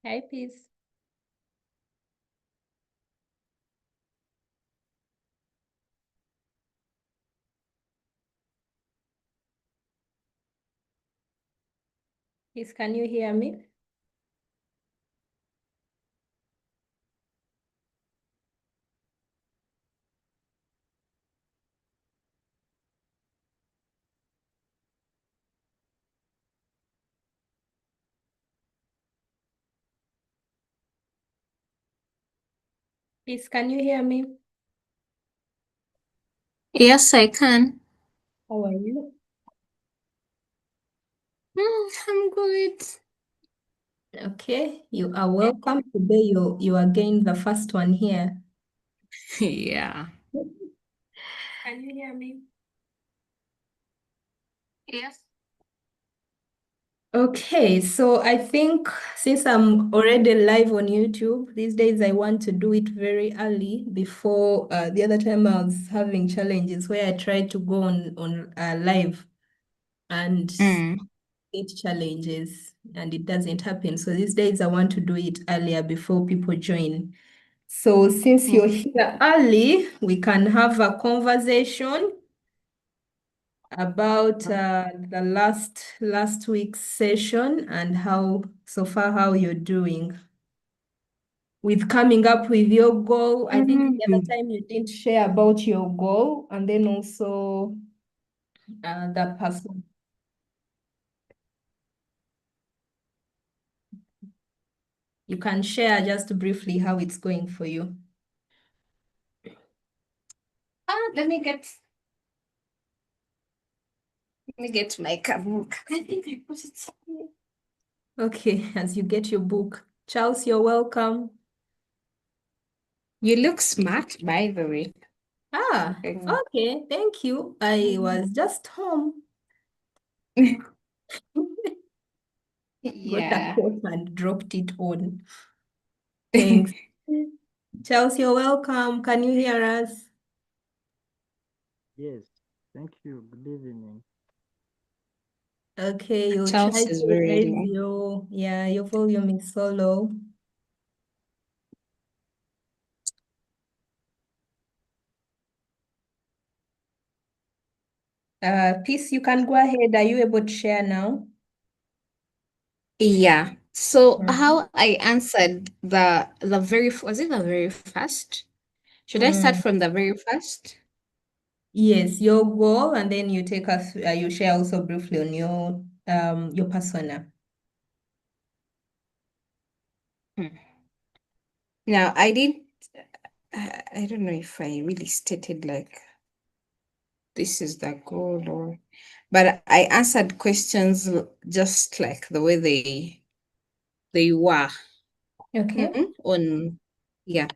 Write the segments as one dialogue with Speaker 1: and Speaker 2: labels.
Speaker 1: Hi, Peace. Peace, can you hear me? Peace, can you hear me?
Speaker 2: Yes, I can.
Speaker 1: How are you?
Speaker 2: I'm good.
Speaker 1: Okay, you are welcome. Today you are again the first one here.
Speaker 2: Yeah.
Speaker 1: Can you hear me?
Speaker 2: Yes.
Speaker 1: Okay, so I think since I'm already live on YouTube, these days I want to do it very early before the other time I was having challenges where I tried to go on live and
Speaker 2: Mm.
Speaker 1: it challenges and it doesn't happen. So these days I want to do it earlier before people join. So since you're
Speaker 2: Mm.
Speaker 1: here early, we can have a conversation about the last week's session and how so far how you're doing with coming up with your goal. I think the other
Speaker 2: Mm.
Speaker 1: time you didn't share about your goal and then also the person. You can share just briefly how it's going for you.
Speaker 2: Let me get my book. I think I put it here.
Speaker 1: Okay, as you get your book. Charles, you're welcome.
Speaker 2: You look smart, by the way.
Speaker 1: Ah,
Speaker 2: Mm.
Speaker 1: okay, thank you. I was just home. Got a
Speaker 2: Yeah.
Speaker 1: coat and dropped it on. Thanks. Charles, you're welcome. Can you hear us?
Speaker 3: Yes, thank you. Good evening.
Speaker 1: Okay, you try
Speaker 2: Charles is
Speaker 1: to
Speaker 2: very
Speaker 1: raise
Speaker 2: low.
Speaker 1: your volume is so low. Peace, you can go ahead. Are you able to share now?
Speaker 2: Yeah. So
Speaker 1: Mm.
Speaker 2: how I answered the very was it the very first? Should I start
Speaker 1: Mm.
Speaker 2: from the very first?
Speaker 1: Yes, your goal, and then you take us, you share also briefly on your persona.
Speaker 2: Hmm. Now I didn't. I don't know if I really stated like this is the goal or, but I answered questions just like the way they were.
Speaker 1: Okay.
Speaker 2: On, yeah.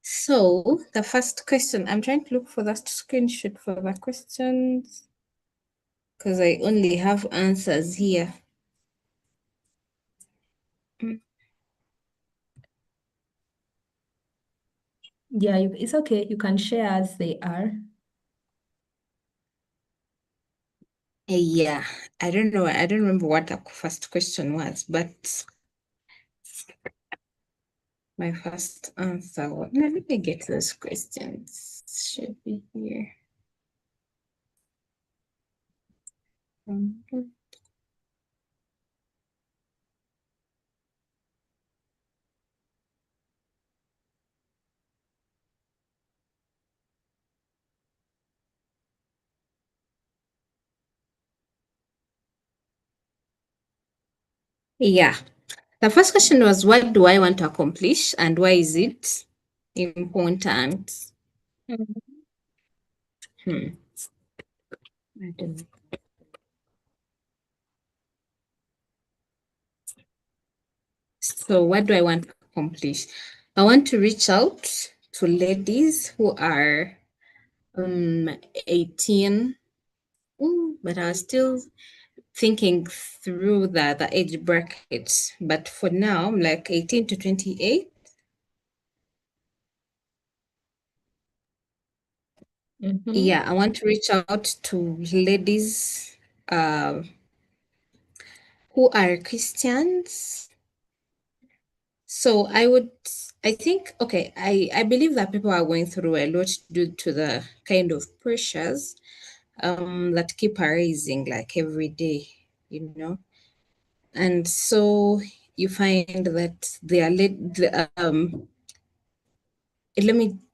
Speaker 2: So the first question, I'm trying to look for that screenshot for the questions because I only have answers here. Mm.
Speaker 1: Yeah, it's okay. You can share as they are.
Speaker 2: Yeah, I don't know. I don't remember what the first question was, but my first answer was, let me get those questions. Should be here. Mhm. Yeah. The first question was, what do I want to accomplish and why is it important?
Speaker 1: Mm.
Speaker 2: Hmm. I don't know. So, what do I want to accomplish? I want to reach out to ladies who are 18, but I was still thinking through the age brackets. But for now, I'm like 18 to 28.
Speaker 1: Mm-hmm.
Speaker 2: Yeah, I want to reach out to ladies uh, who are Christians So I think, okay, I believe that people are going through a lot due to the kind of pressures that keep arising like every day, you know. And so you find that they are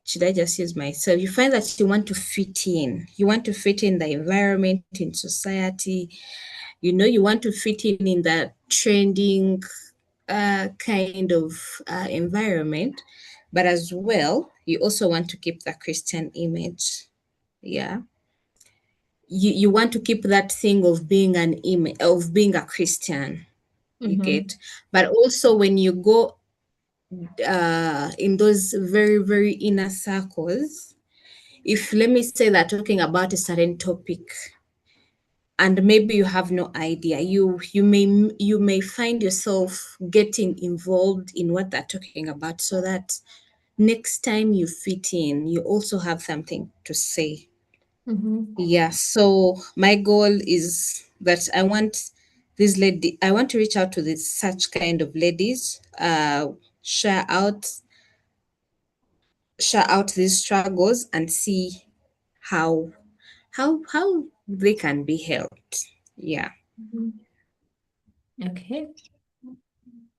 Speaker 2: should I just use myself? You find that you want to fit in. You want to fit in the environment, in society. You know, you want to fit in that trending kind of environment, but as well, you also want to keep the Christian image. Yeah. You want to keep that thing of being an image, of being a Christian, you get. But also when you go in those very, very inner circles, if let me say that talking about a certain topic and maybe you have no idea, you may find yourself getting involved in what they're talking about so that next time you fit in, you also have something to say. Yeah, so my goal is that I want I want to reach out to this such kind of ladies, share out these struggles and see how how they can be helped. Yeah.
Speaker 1: Okay. Okay.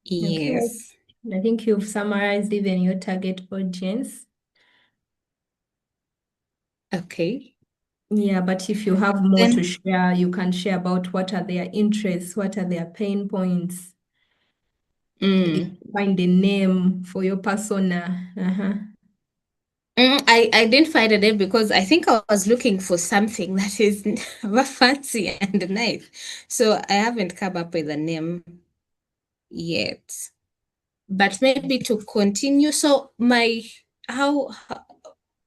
Speaker 2: Yes.
Speaker 1: I think you've summarized even your target audience.
Speaker 2: Okay.
Speaker 1: Yeah, but if you have more
Speaker 2: Then
Speaker 1: to share, you can share about what are their interests, what are their pain points. Find a name for your persona.
Speaker 2: I didn't find a name because I think I was looking for something that is fancy and nice. So I haven't come up with a name yet. But maybe to continue, so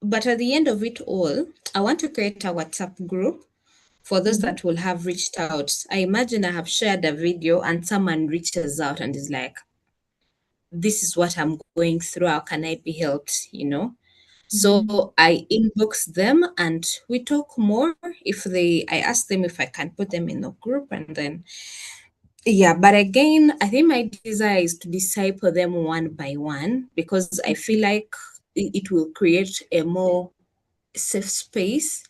Speaker 2: but at the end of it all, I want to create a WhatsApp group for those that will have reached out. I imagine I have shared a video and someone reaches out and is like, this is what I'm going through. How can I be helped? You know? So I inbox them and we talk more. I ask them if I can put them in a group and then, yeah. But again, I think my desire is to disciple them one by one because I feel like it will create a more safe space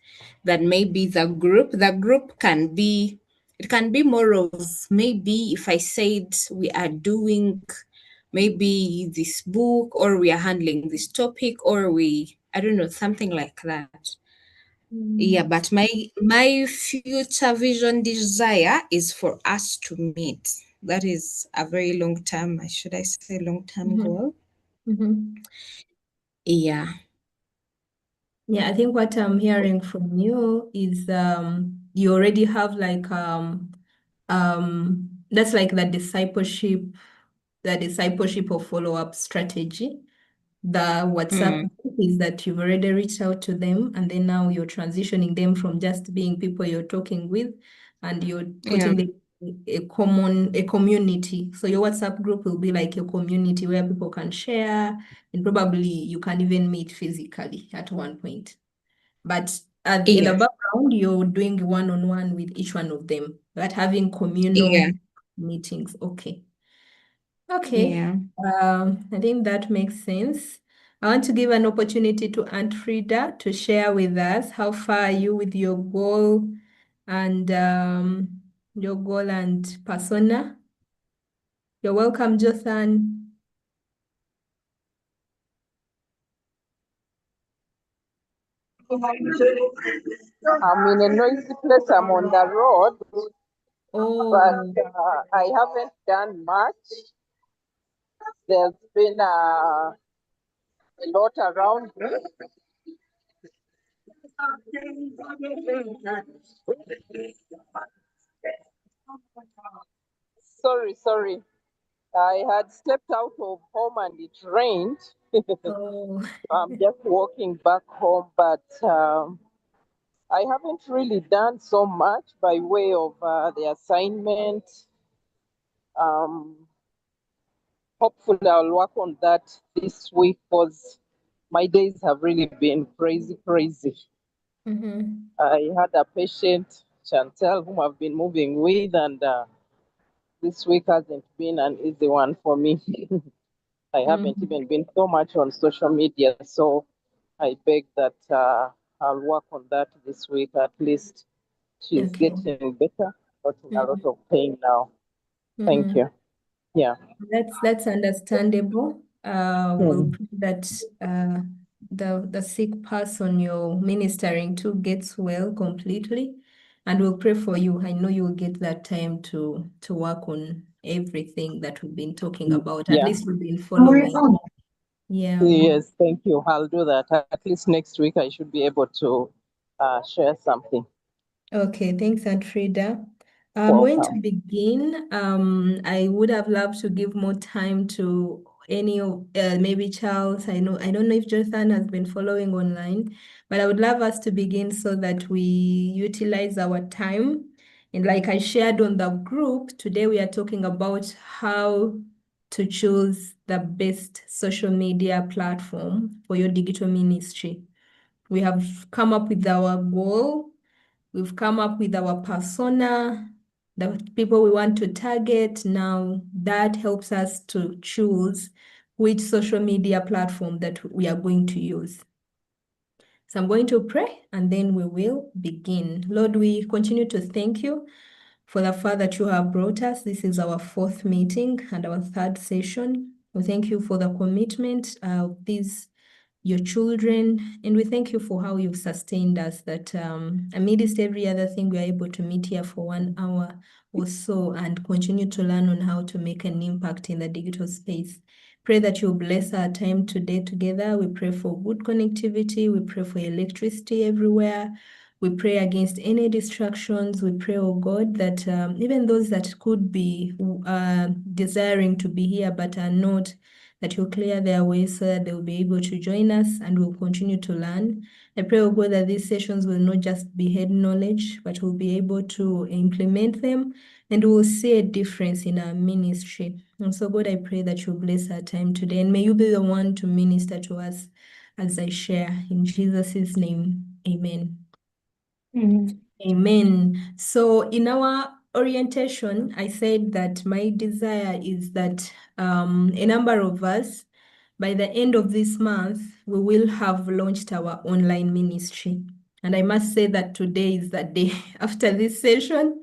Speaker 2: than maybe the group. The group can be, it can be more of maybe if I said we are doing maybe this book or we are handling this topic or I don't know, something like that. Yeah, but my future vision desire is for us to meet. That is a very long term, should I say long term goal? Yeah.
Speaker 1: Yeah, I think what I'm hearing from you is you already have like that's like the discipleship or follow-up strategy. The WhatsApp group is that you've already reached out to them and then now you're transitioning them from just being people you're talking with and you're putting them in a community. So your WhatsApp group will be like a community where people can share and probably you can even meet physically at one point. But in the
Speaker 2: Yeah.
Speaker 1: background, you're doing one-on-one with each one of them, but having communal
Speaker 2: Yeah.
Speaker 1: meetings. Okay. Okay.
Speaker 2: Yeah.
Speaker 1: I think that makes sense. I want to give an opportunity to Aunt Frida to share with us how far are you with and your goal and persona. You're welcome, Jothan.
Speaker 4: I'm in a noisy place. I'm on the road,
Speaker 1: Oh,
Speaker 4: but I haven't done much. There's been a lot around me. Sorry. I had stepped out of home and it rained.
Speaker 1: oh.
Speaker 4: I'm just walking back home, but I haven't really done so much by way of the assignment. Hopefully, I'll work on that this week because my days have really been crazy. I had a patient, Chantel, whom I've been moving with, and this week hasn't been an easy one for me. I haven't even been so much on social media, so I beg that I'll work on that this week. At least she's
Speaker 1: Okay.
Speaker 4: getting better, not in a lot of pain now. Thank
Speaker 1: Mhm.
Speaker 4: you. Yeah.
Speaker 1: That's understandable. We'll
Speaker 4: Mm.
Speaker 1: pray that the sick person you're ministering to gets well completely, and we'll pray for you. I know you'll get that time to work on everything that we've been talking about. At
Speaker 4: Yeah.
Speaker 1: least we've been following. Yeah.
Speaker 4: Yes, thank you. I'll do that. At least next week I should be able to share something.
Speaker 1: Okay, thanks, Aunt Frida. I'm going to
Speaker 4: Welcome.
Speaker 1: begin. I would have loved to give more time to any of maybe Charles. I don't know if Jonathan has been following online, but I would love us to begin so that we utilize our time. And like I shared on the group, today we are talking about how to choose the best social media platform for your digital ministry. We have come up with our goal. We've come up with our persona, the people we want to target. Now that helps us to choose which social media platform that we are going to use. So I'm going to pray and then we will begin. Lord, we continue to thank you for the far that you have brought us. This is our fourth meeting and our third session. We thank you for the commitment of these your children. And we thank you for how you've sustained us, that amidst every other thing, we are able to meet here for 1 hour or so and continue to learn on how to make an impact in the digital space. Pray that you bless our time today together. We pray for good connectivity. We pray for electricity everywhere. We pray against any distractions. We pray, oh God, that even those that could be desiring to be here but are not, that you'll clear their way so that they'll be able to join us and we'll continue to learn. I pray, oh God, that these sessions will not just be head knowledge, but we'll be able to implement them and we'll see a difference in our ministry. And so, God, I pray that you bless our time today and may you be the one to minister to us as I share. In Jesus' name, amen. Amen. So in our orientation, I said that my desire is that a number of us, by the end of this month, we will have launched our online ministry. And I must say that today is the day after this session.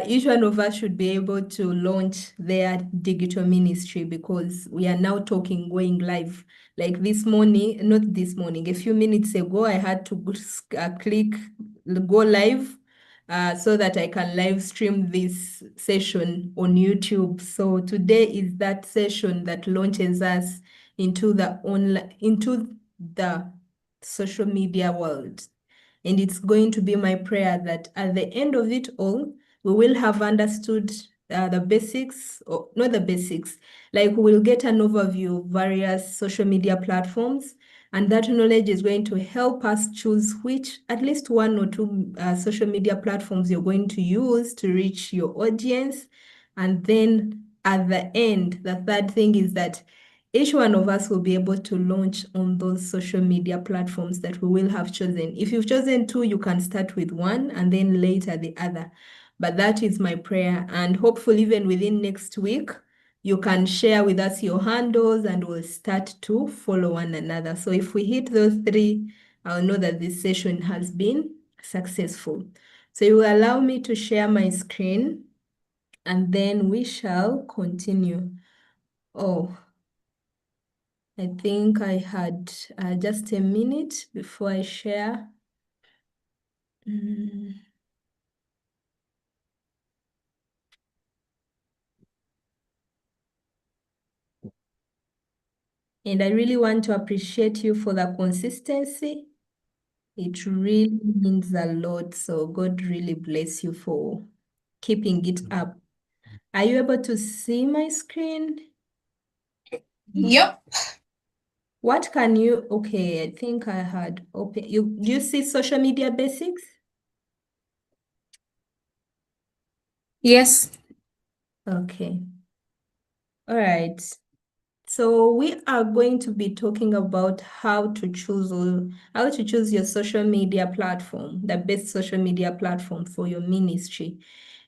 Speaker 1: Each one of us should be able to launch their digital ministry because we are now talking going live. Like this morning, not this morning, a few minutes ago, I had to click go live so that I can live stream this session on YouTube. So today is that session that launches us into the social media world. And it's going to be my prayer that at the end of it all, we will have understood the basics, or not the basics, like we'll get an overview of various social media platforms. And that knowledge is going to help us choose which, at least one or two social media platforms you're going to use to reach your audience. And then at the end, the third thing is that each one of us will be able to launch on those social media platforms that we will have chosen. If you've chosen two, you can start with one and then later the other. But that is my prayer. And hopefully, even within next week, you can share with us your handles and we'll start to follow one another. So if we hit those three, I'll know that this session has been successful. So you will allow me to share my screen and then we shall continue. Oh, I think I had just a minute before I share. And I really want to appreciate you for the consistency. It really means a lot. So God really bless you for keeping it up. Are you able to see my screen?
Speaker 2: Yep.
Speaker 1: What can you, okay, I think I had open, do you see social media basics?
Speaker 2: Yes.
Speaker 1: Okay. All right. So we are going to be talking about how to choose your social media platform, the best social media platform for your ministry.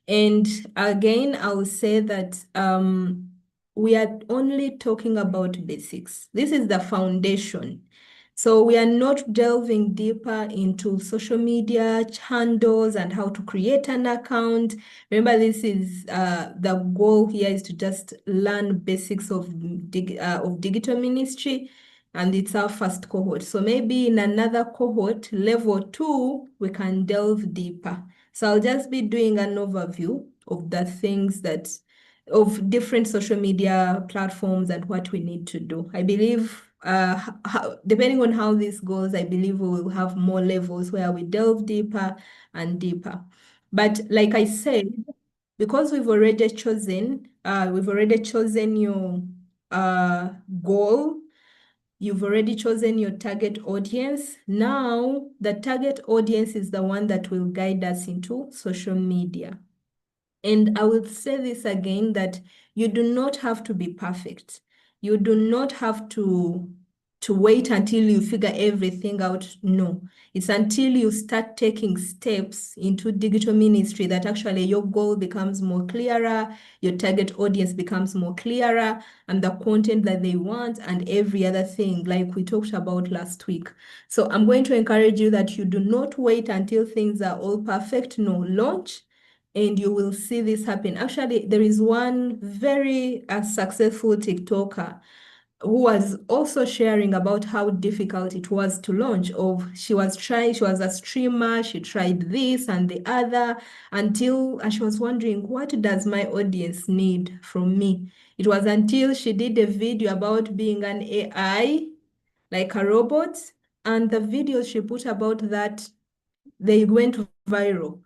Speaker 1: And again, I will say that we are only talking about basics. This is the foundation. So we are not delving deeper into social media handles and how to create an account. Remember, this is the goal here is to just learn basics of digital ministry, and it's our first cohort. So maybe in another cohort, level 2, we can delve deeper. So I'll just be doing an overview of the things of different social media platforms and what we need to do. I believe, depending on how this goes, I believe we will have more levels where we delve deeper and deeper. But like I said, because we've already chosen your goal, you've already chosen your target audience. Now, the target audience is the one that will guide us into social media. And I will say this again, that you do not have to be perfect. You do not have to wait until you figure everything out. No, it's until you start taking steps into digital ministry that actually your goal becomes more clearer, your target audience becomes more clearer, and the content that they want and every other thing like we talked about last week. So I'm going to encourage you that you do not wait until things are all perfect. No, launch, and you will see this happen. Actually, there is one very successful TikToker who was also sharing about how difficult it was to launch. She was a streamer, she tried this and the other and she was wondering, what does my audience need from me? It was until she did a video about being an AI, like a robot, and the videos she put about that, they went viral.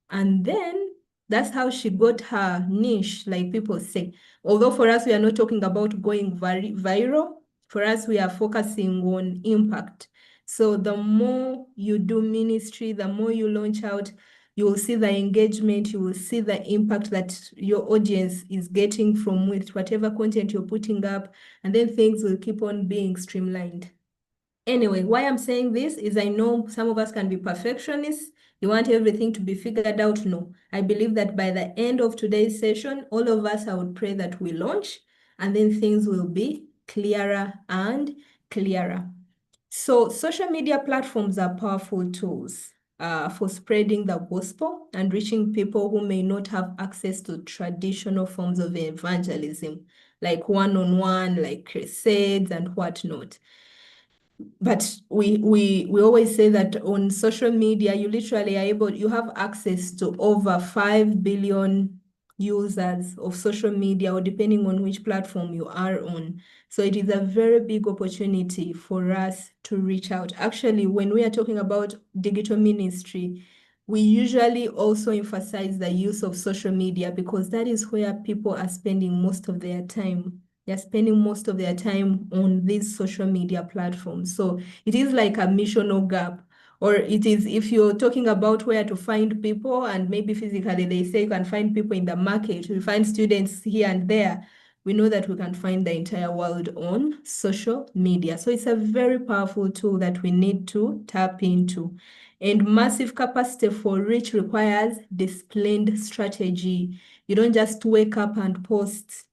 Speaker 1: And then that's how she got her niche, like people say. Although for us, we are not talking about going viral. For us, we are focusing on impact. So the more you do ministry, the more you launch out, you will see the engagement, you will see the impact that your audience is getting from with whatever content you're putting up, and then things will keep on being streamlined. Anyway, why I'm saying this is I know some of us can be perfectionists. You want everything to be figured out. No, I believe that by the end of today's session, all of us, I would pray that we launch and then things will be clearer and clearer. So social media platforms are powerful tools for spreading the gospel and reaching people who may not have access to traditional forms of evangelism, like one-on-one, like crusades and whatnot. But we always say that on social media, you literally you have access to over 5 billion users of social media, or depending on which platform you are on. So it is a very big opportunity for us to reach out. Actually, when we are talking about digital ministry, we usually also emphasize the use of social media because that is where people are spending most of their time. They're spending most of their time on these social media platforms. So it is like a missional gap. Or it is, if you're talking about where to find people, and maybe physically they say you can find people in the market, we find students here and there. We know that we can find the entire world on social media. So it's a very powerful tool that we need to tap into. And massive capacity for reach requires disciplined strategy. You don't just wake up and post.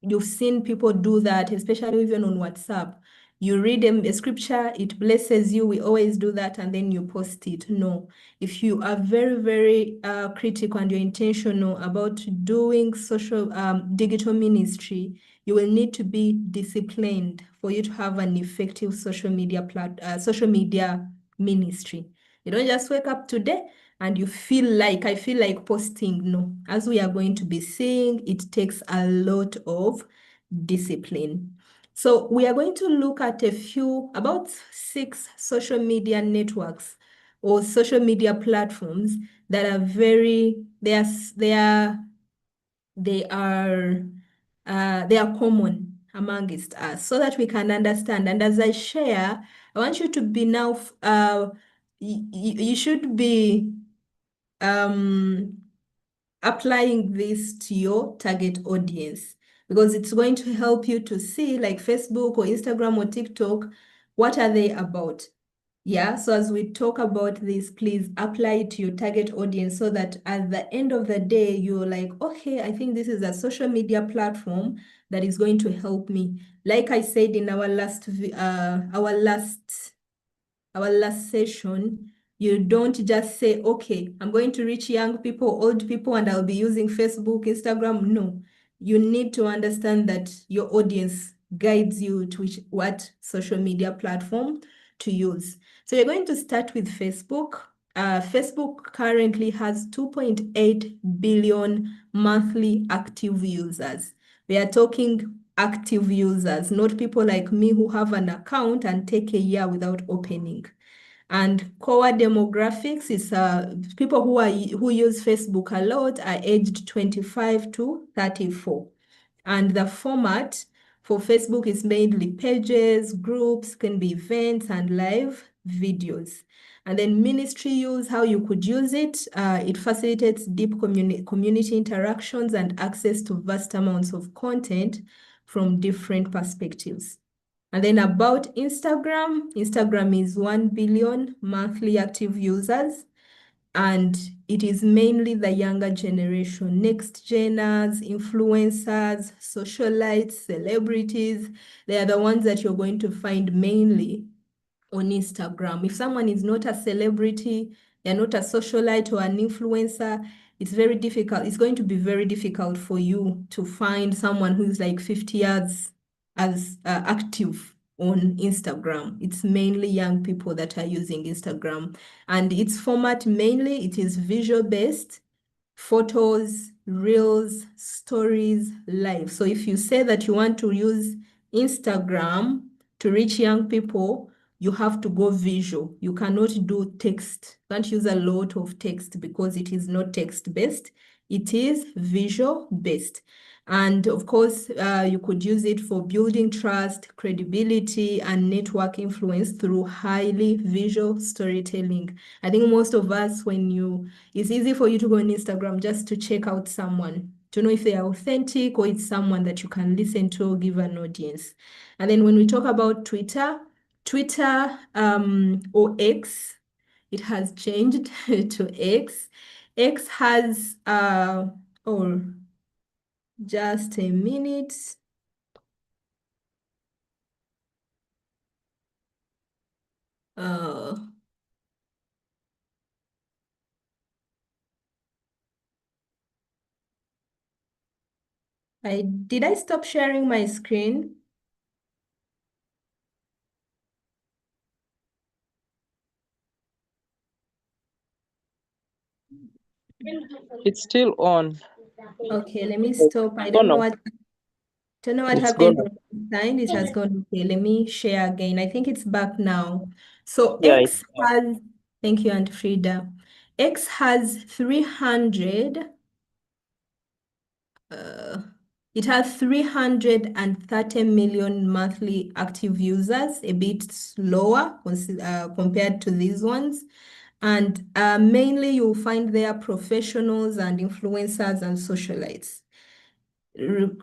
Speaker 1: You've seen people do that, especially even on WhatsApp. You read a scripture, it blesses you. We always do that, and then you post it. No, if you are very, very critical and you're intentional about doing social digital ministry, you will need to be disciplined for you to have an effective social media ministry. You don't just wake up today and I feel like posting. No, as we are going to be seeing, it takes a lot of discipline. So we are going to look at about 6 social media networks or social media platforms that are they are common amongst us, so that we can understand. And as I share, I want you to be now, you should be applying this to your target audience, because it's going to help you to see, like Facebook or Instagram or TikTok, what are they about? Yeah, so as we talk about this, please apply it to your target audience so that at the end of the day, you're like, okay, I think this is a social media platform that is going to help me. Like I said in our last session, you don't just say, okay, I'm going to reach young people, old people, and I'll be using Facebook, Instagram. No, you need to understand that your audience guides you to what social media platform to use. So you're going to start with Facebook. Facebook currently has 2.8 billion monthly active users. We are talking active users, not people like me who have an account and take a year without opening. And core demographics is people who use Facebook a lot are aged 25 to 34. And the format for Facebook is mainly pages, groups, can be events, and live videos. And then ministry use, how you could use it. It facilitates deep community interactions and access to vast amounts of content from different perspectives. And then about Instagram, Instagram is 1 billion monthly active users, and it is mainly the younger generation, next geners, influencers, socialites, celebrities. They are the ones that you're going to find mainly on Instagram. If someone is not a celebrity, they're not a socialite or an influencer, it's very difficult. It's going to be very difficult for you to find someone who's like 50 years as active on Instagram. It's mainly young people that are using Instagram. And its format mainly, it is visual based, photos, reels, stories, live. So if you say that you want to use Instagram to reach young people, you have to go visual. You cannot do text. You can't use a lot of text because it is not text-based. It is visual-based. And of course, you could use it for building trust, credibility, and network influence through highly visual storytelling. I think most of us, it's easy for you to go on Instagram just to check out someone, to know if they are authentic or it's someone that you can listen to or give an audience. And then when we talk about Twitter or X, it has changed to X. X has oh, just a minute. Uh, did I stop sharing my screen?
Speaker 4: It's still on.
Speaker 1: Okay, let me stop. I
Speaker 4: Gone off.
Speaker 1: don't know what
Speaker 4: It's
Speaker 1: happened
Speaker 4: gone.
Speaker 1: on this side. It has gone. Okay, let me share again. I think it's back now. So
Speaker 4: Yeah.
Speaker 1: X has, thank you, Aunt Frida. X has 300, it has 330 million monthly active users, a bit slower compared to these ones. And mainly you'll find there professionals and influencers and socialites.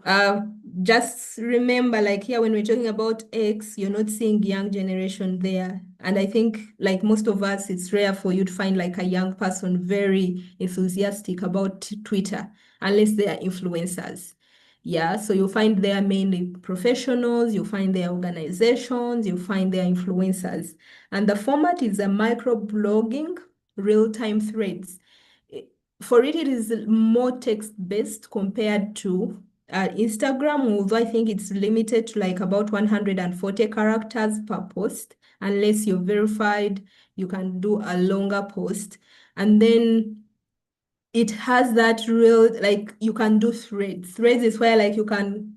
Speaker 1: Uh, just remember, like here, when we're talking about X, you're not seeing young generation there. And I think, like most of us, it's rare for you to find like a young person very enthusiastic about Twitter, unless they are influencers. Yeah, so you'll find there mainly professionals, you'll find their organizations, you'll find their influencers. And the format is a microblogging, real-time threads. For it is more text-based compared to Instagram, although I think it's limited to like about 140 characters per post. Unless you're verified, you can do a longer post. And then it has that real, like you can do threads. Threads is where like you can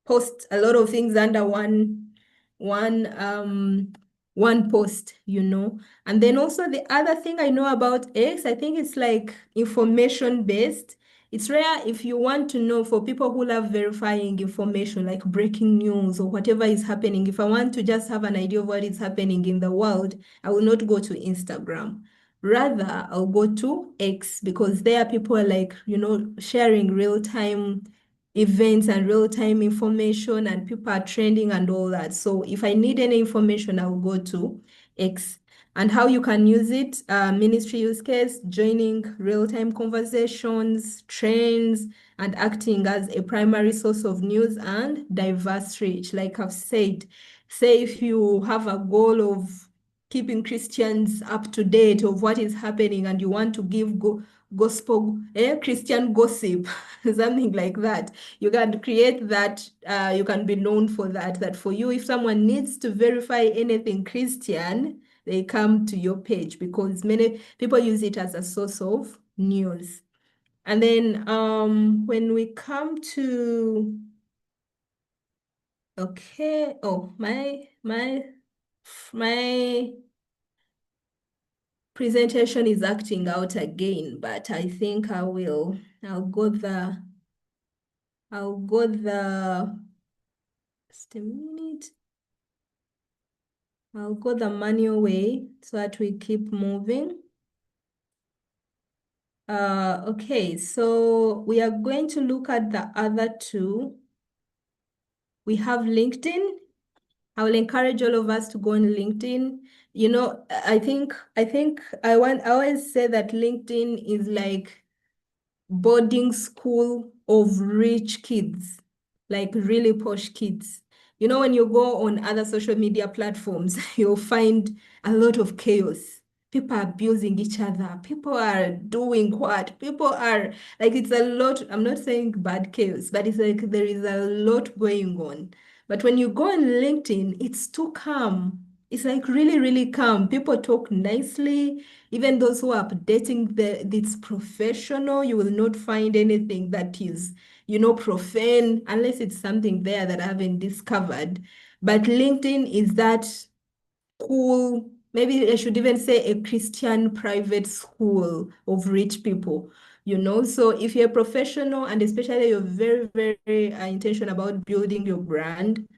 Speaker 1: post a lot of things under one post, you know. And then also the other thing I know about X, I think it's like information based. It's rare if you want to know, for people who love verifying information like breaking news or whatever is happening. If I want to just have an idea of what is happening in the world, I will not go to Instagram. Rather, I'll go to X because there people are like, you know, sharing real-time events and real-time information, and people are trending and all that. So if I need any information, I'll go to X. And how you can use it, ministry use case, joining real-time conversations, trends, and acting as a primary source of news and diverse reach. Like I've said, say if you have a goal of keeping Christians up to date of what is happening and you want to give gospel, Christian gossip, something like that. You can create that, you can be known for that, that for you, if someone needs to verify anything Christian, they come to your page because many people use it as a source of news. And then when we come to, okay, oh, my presentation is acting out again, but I think I'll go the, just a minute. I'll go the manual way so that we keep moving. Okay, so we are going to look at the other two. We have LinkedIn. I will encourage all of us to go on LinkedIn. You know, I always say that LinkedIn is like boarding school of rich kids, like really posh kids. You know, when you go on other social media platforms, you'll find a lot of chaos. People are abusing each other. People are doing what? People are like, it's a lot. I'm not saying bad chaos, but it's like there is a lot going on. But when you go on LinkedIn, it's too calm. It's like really, really calm. People talk nicely. Even those who are updating it's professional, you will not find anything that is, you know, profane, unless it's something there that I haven't discovered. But LinkedIn is that cool, maybe I should even say a Christian private school of rich people, you know. So if you're a professional and especially you're very, very intentional about building your brand,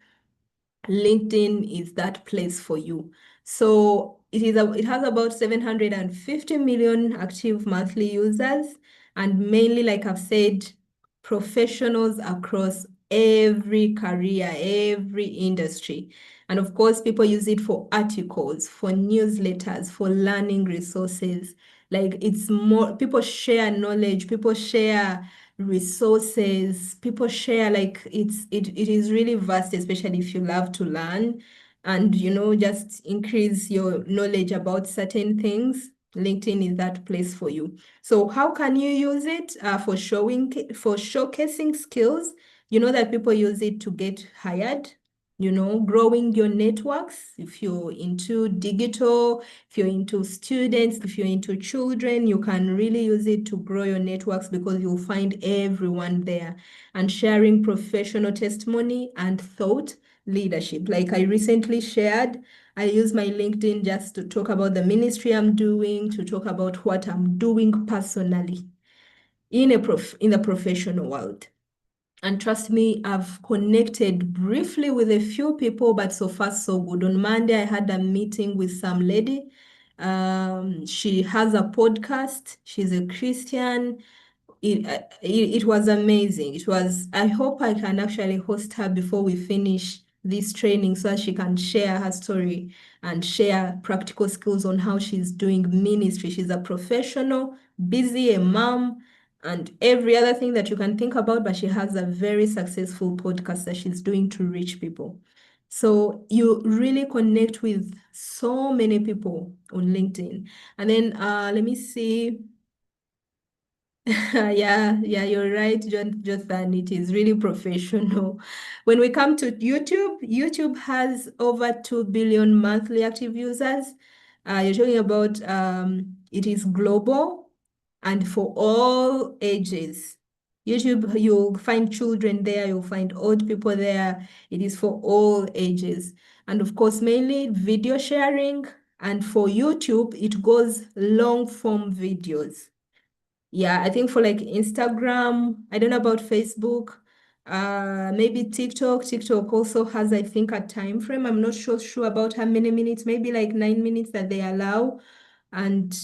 Speaker 1: LinkedIn is that place for you. So it has about 750 million active monthly users, and mainly, like I've said, professionals across every career, every industry. And of course, people use it for articles, for newsletters, for learning resources. Like it's more, people share knowledge, people share resources, people share, like it is really vast, especially if you love to learn and, you know, just increase your knowledge about certain things. LinkedIn is that place for you. So how can you use it? For showcasing skills? You know that people use it to get hired, you know, growing your networks. If you're into digital, if you're into students, if you're into children, you can really use it to grow your networks because you'll find everyone there. And sharing professional testimony and thought leadership. Like I recently shared, I use my LinkedIn just to talk about the ministry I'm doing, to talk about what I'm doing personally in the professional world. And trust me, I've connected briefly with a few people, but so far so good. On Monday, I had a meeting with some lady. She has a podcast. She's a Christian. It was amazing. It was, I hope I can actually host her before we finish this training so that she can share her story and share practical skills on how she's doing ministry. She's a professional, busy, a mom, and every other thing that you can think about, but she has a very successful podcast that she's doing to reach people. So you really connect with so many people on LinkedIn. And then let me see. Yeah, you're right, Jonathan. It is really professional. When we come to YouTube, YouTube has over 2 billion monthly active users. You're talking about it is global and for all ages. YouTube, you'll find children there, you'll find old people there. It is for all ages. And of course, mainly video sharing. And for YouTube, it goes long form videos. Yeah, I think for like Instagram, I don't know about Facebook, maybe TikTok. TikTok also has, I think, a time frame. I'm not sure about how many minutes, maybe like 9 minutes that they allow. And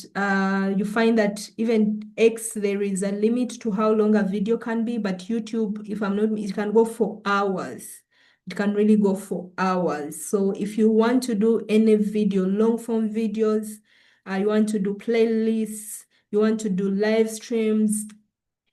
Speaker 1: you find that even X, there is a limit to how long a video can be, but YouTube, if I'm not, it can go for hours. it can really go for hours. So if you want to do any video, long form videos, you want to do playlists, you want to do live streams,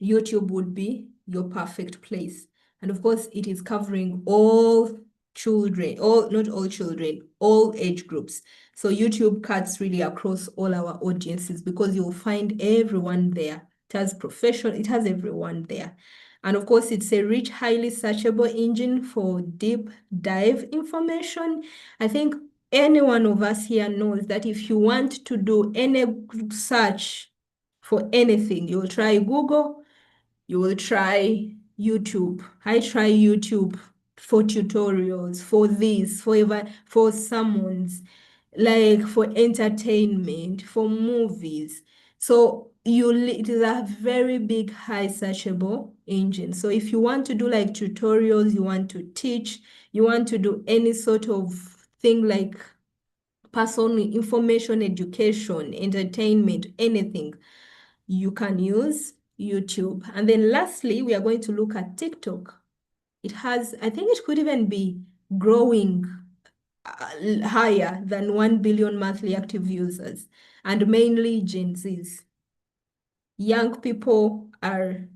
Speaker 1: YouTube would be your perfect place. And of course, it is covering all children, not all children, all age groups. So YouTube cuts really across all our audiences because you'll find everyone there. It has professional, it has everyone there. And of course, it's a rich, highly searchable engine for deep dive information. I think any one of us here knows that if you want to do any search for anything, you'll try Google, you will try YouTube. I try YouTube for tutorials, for this, for summons, like for entertainment, for movies. So it is a very big, high searchable engine. So if you want to do like tutorials, you want to teach, you want to do any sort of thing like personal information, education, entertainment, anything, you can use YouTube. And then lastly, we are going to look at TikTok. It has, I think it could even be growing higher than 1 billion monthly active users, and mainly Gen Zs. Young people are,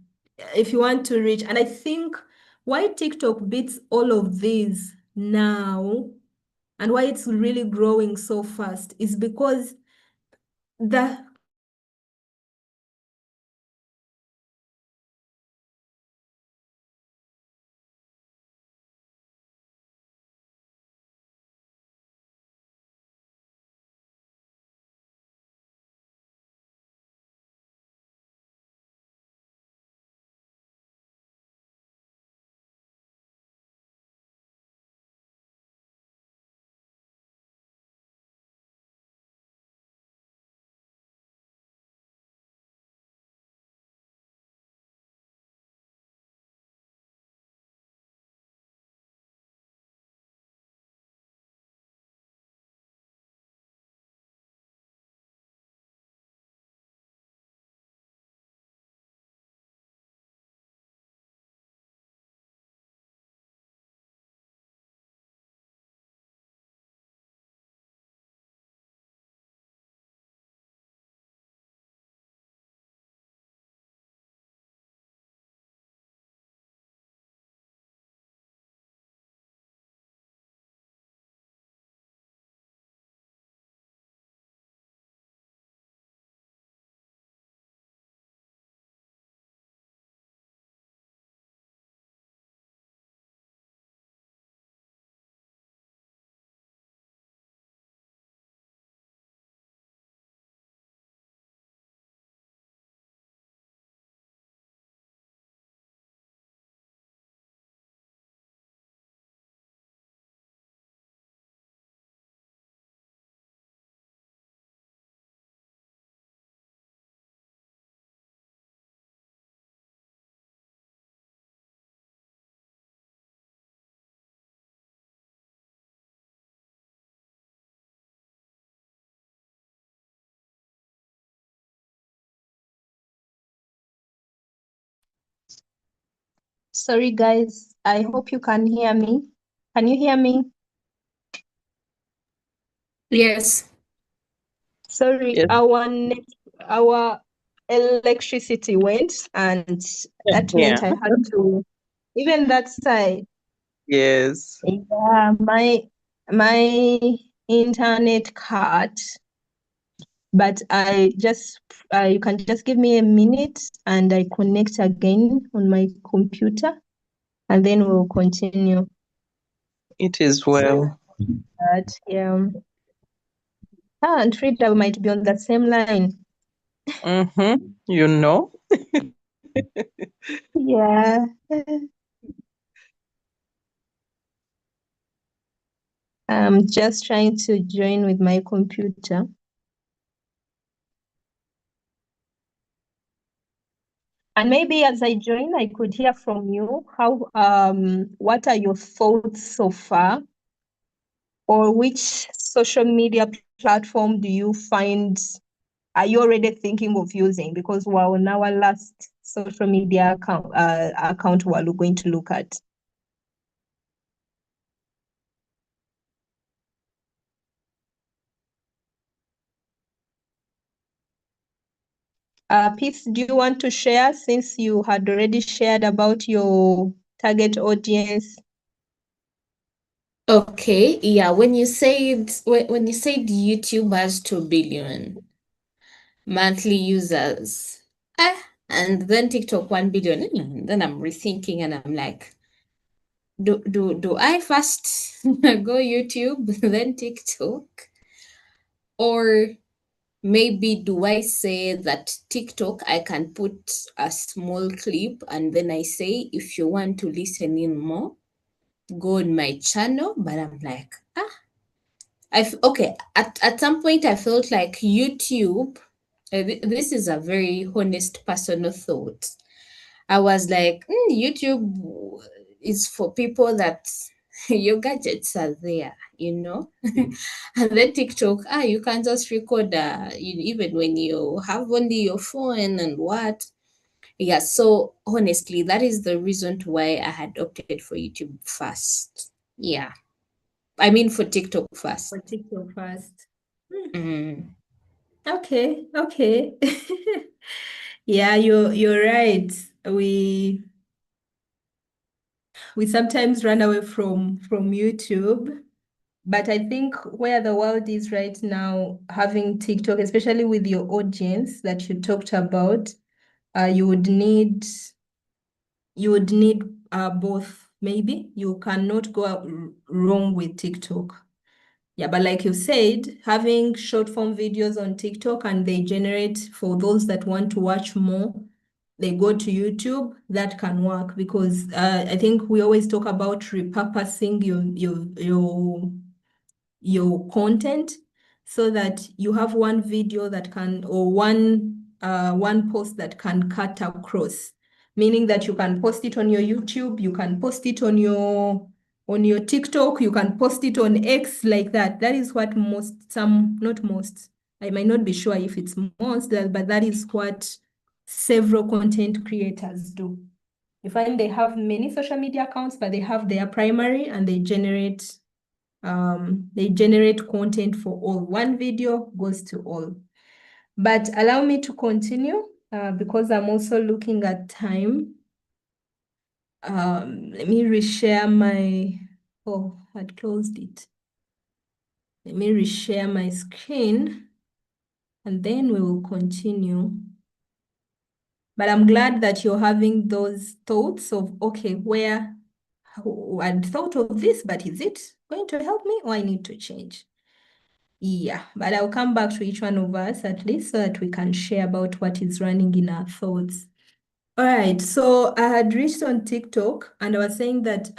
Speaker 1: if you want to reach, and I think why TikTok beats all of these now and why it's really growing so fast is because the Sorry, guys. I hope you can hear me. Can you hear me?
Speaker 2: Yes.
Speaker 1: Sorry,
Speaker 4: Yes.
Speaker 1: our electricity went, and that
Speaker 4: Yeah.
Speaker 1: meant I had to, even that side.
Speaker 4: Yes.
Speaker 1: Yeah, my internet cut, but you can just give me a minute and I connect again on my computer, and then we'll continue.
Speaker 4: It is well.
Speaker 1: But yeah. And Frida might be on the same line.
Speaker 4: Mm-hmm. You know?
Speaker 1: Yeah. I'm just trying to join with my computer. And maybe as I join, I could hear from you what are your thoughts so far? Or which social media platform do you find, are you already thinking of using? Because we're on our last social media account we're going to look at. Peace, do you want to share since you had already shared about your target audience?
Speaker 2: Okay, yeah, when you said YouTube has 2 billion monthly users, and then TikTok 1 billion, then I'm rethinking and I'm like, do I first go YouTube, then TikTok? Or maybe do I say that TikTok, I can put a small clip and then I say, if you want to listen in more, go on my channel. But I'm like, okay, at some point I felt like YouTube, this is a very honest personal thought. I was like, YouTube is for people that your gadgets are there, And then TikTok, you can just record even when you have only your phone and what. Yeah, so honestly, that is the reason why I had opted for YouTube first. Yeah. I mean for TikTok first.
Speaker 1: For TikTok first.
Speaker 2: Mm.
Speaker 1: Okay, okay. Yeah, you're right. We sometimes run away from YouTube, but I think where the world is right now, having TikTok, especially with your audience that you talked about, you would need both. Maybe you cannot go wrong with TikTok. Yeah, but like you said, having short form videos on TikTok and they generate for those that want to watch more, they go to YouTube, that can work because I think we always talk about repurposing your content so that you have one video that can or one post that can cut across, meaning that you can post it on your YouTube, you can post it on your TikTok, you can post it on X like that. That is what not most. I might not be sure if it's most, but that is what several content creators do. You find they have many social media accounts, but they have their primary and they generate content for all. One video goes to all. But allow me to continue because I'm also looking at time. Let me reshare my, I had closed it. Let me reshare my screen and then we will continue. But I'm glad that you're having those thoughts of, okay, I'd thought of this, but is it going to help me or I need to change? Yeah, but I'll come back to each one of us at least so that we can share about what is running in our thoughts. All right, so I had reached on TikTok and I was saying that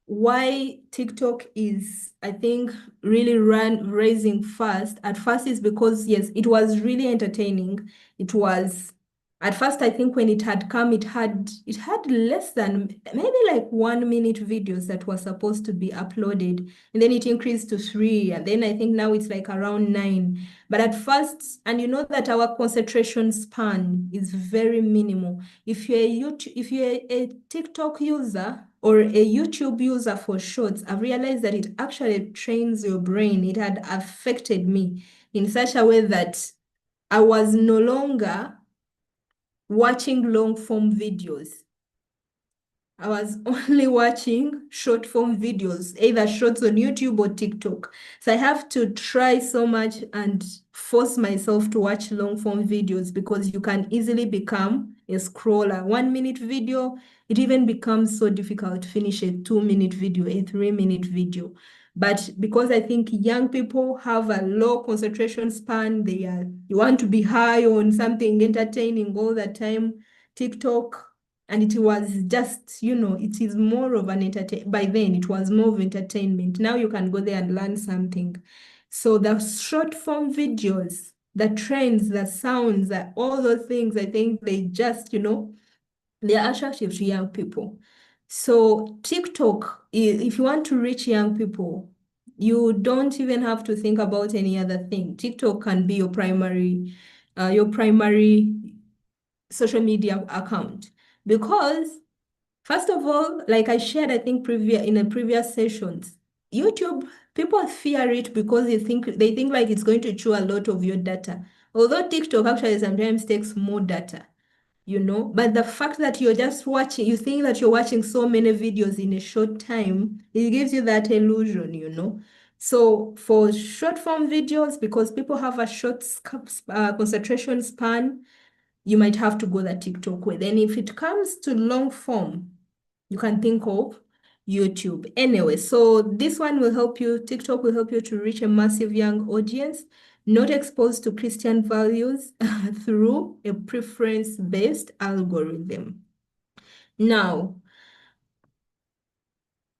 Speaker 1: why TikTok is, I think, really raising fast. At first is because, yes, it was really entertaining. It was, at first, I think when it had come, it had less than maybe like 1 minute videos that were supposed to be uploaded. And then it increased to 3. And then I think now it's like around 9. But at first, and you know that our concentration span is very minimal. If you're a TikTok user or a YouTube user for shorts, I've realized that it actually trains your brain. It had affected me in such a way that I was no longer watching long form videos. I was only watching short form videos, either shorts on YouTube or TikTok. So I have to try so much and force myself to watch long form videos because you can easily become a scroller. 1 minute video, it even becomes so difficult to finish a 2 minute video, a 3 minute video. But because I think young people have a low concentration span, you want to be high on something entertaining all the time, TikTok. And it was just, it is more of an by then it was more of entertainment. Now you can go there and learn something. So the short form videos, the trends, the sounds, all those things, I think they just, they are attractive to young people. So TikTok, if you want to reach young people, you don't even have to think about any other thing. TikTok can be your primary social media account because first of all, like I shared, I think in a previous sessions, YouTube, people fear it because they think like it's going to chew a lot of your data. Although TikTok actually sometimes takes more data, but the fact that you're just watching, you think that you're watching so many videos in a short time, it gives you that illusion. So for short form videos, because people have a short concentration span, you might have to go the TikTok way. Then if it comes to long form, you can think of YouTube. Anyway, so this one will help you, TikTok will help you to reach a massive young audience, not exposed to Christian values through a preference-based algorithm. Now,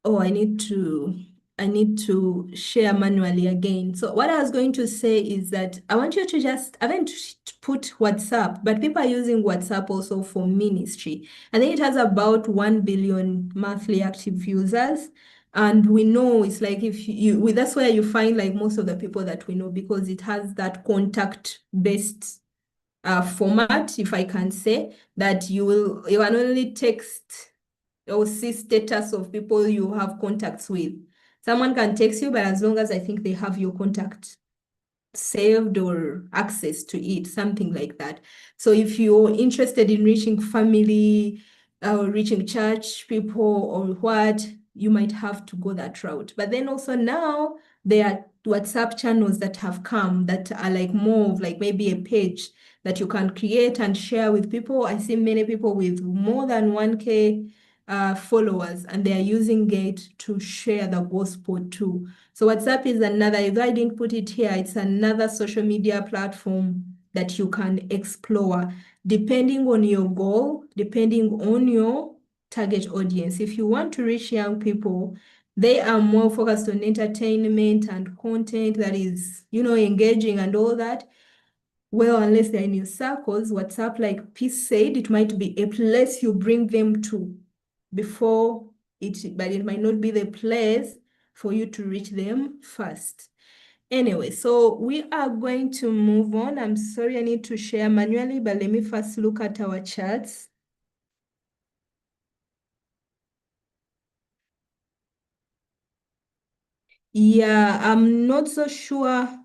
Speaker 1: oh, I need to share manually again. So what I was going to say is that I want you to I haven't put WhatsApp, but people are using WhatsApp also for ministry. I think it has about 1 billion monthly active users. And we know it's like that's where you find like most of the people that we know, because it has that contact-based format, if I can say, that you can only text or see status of people you have contacts with. Someone can text you, but as long as I think they have your contact saved or access to it, something like that. So if you're interested in reaching family or reaching church people or what, you might have to go that route. But then also now there are WhatsApp channels that have come that are like more of like maybe a page that you can create and share with people. I see many people with more than 1K followers, and they are using it to share the gospel too. So WhatsApp is another, if I didn't put it here, it's another social media platform that you can explore depending on your goal, depending on your target audience. If you want to reach young people, they are more focused on entertainment and content that is, engaging and all that. Well, unless they're in your circles, WhatsApp, like Peace said, it might be a place you bring them to but it might not be the place for you to reach them first. Anyway, so we are going to move on. I'm sorry I need to share manually, but let me first look at our charts. Yeah, I'm not so sure.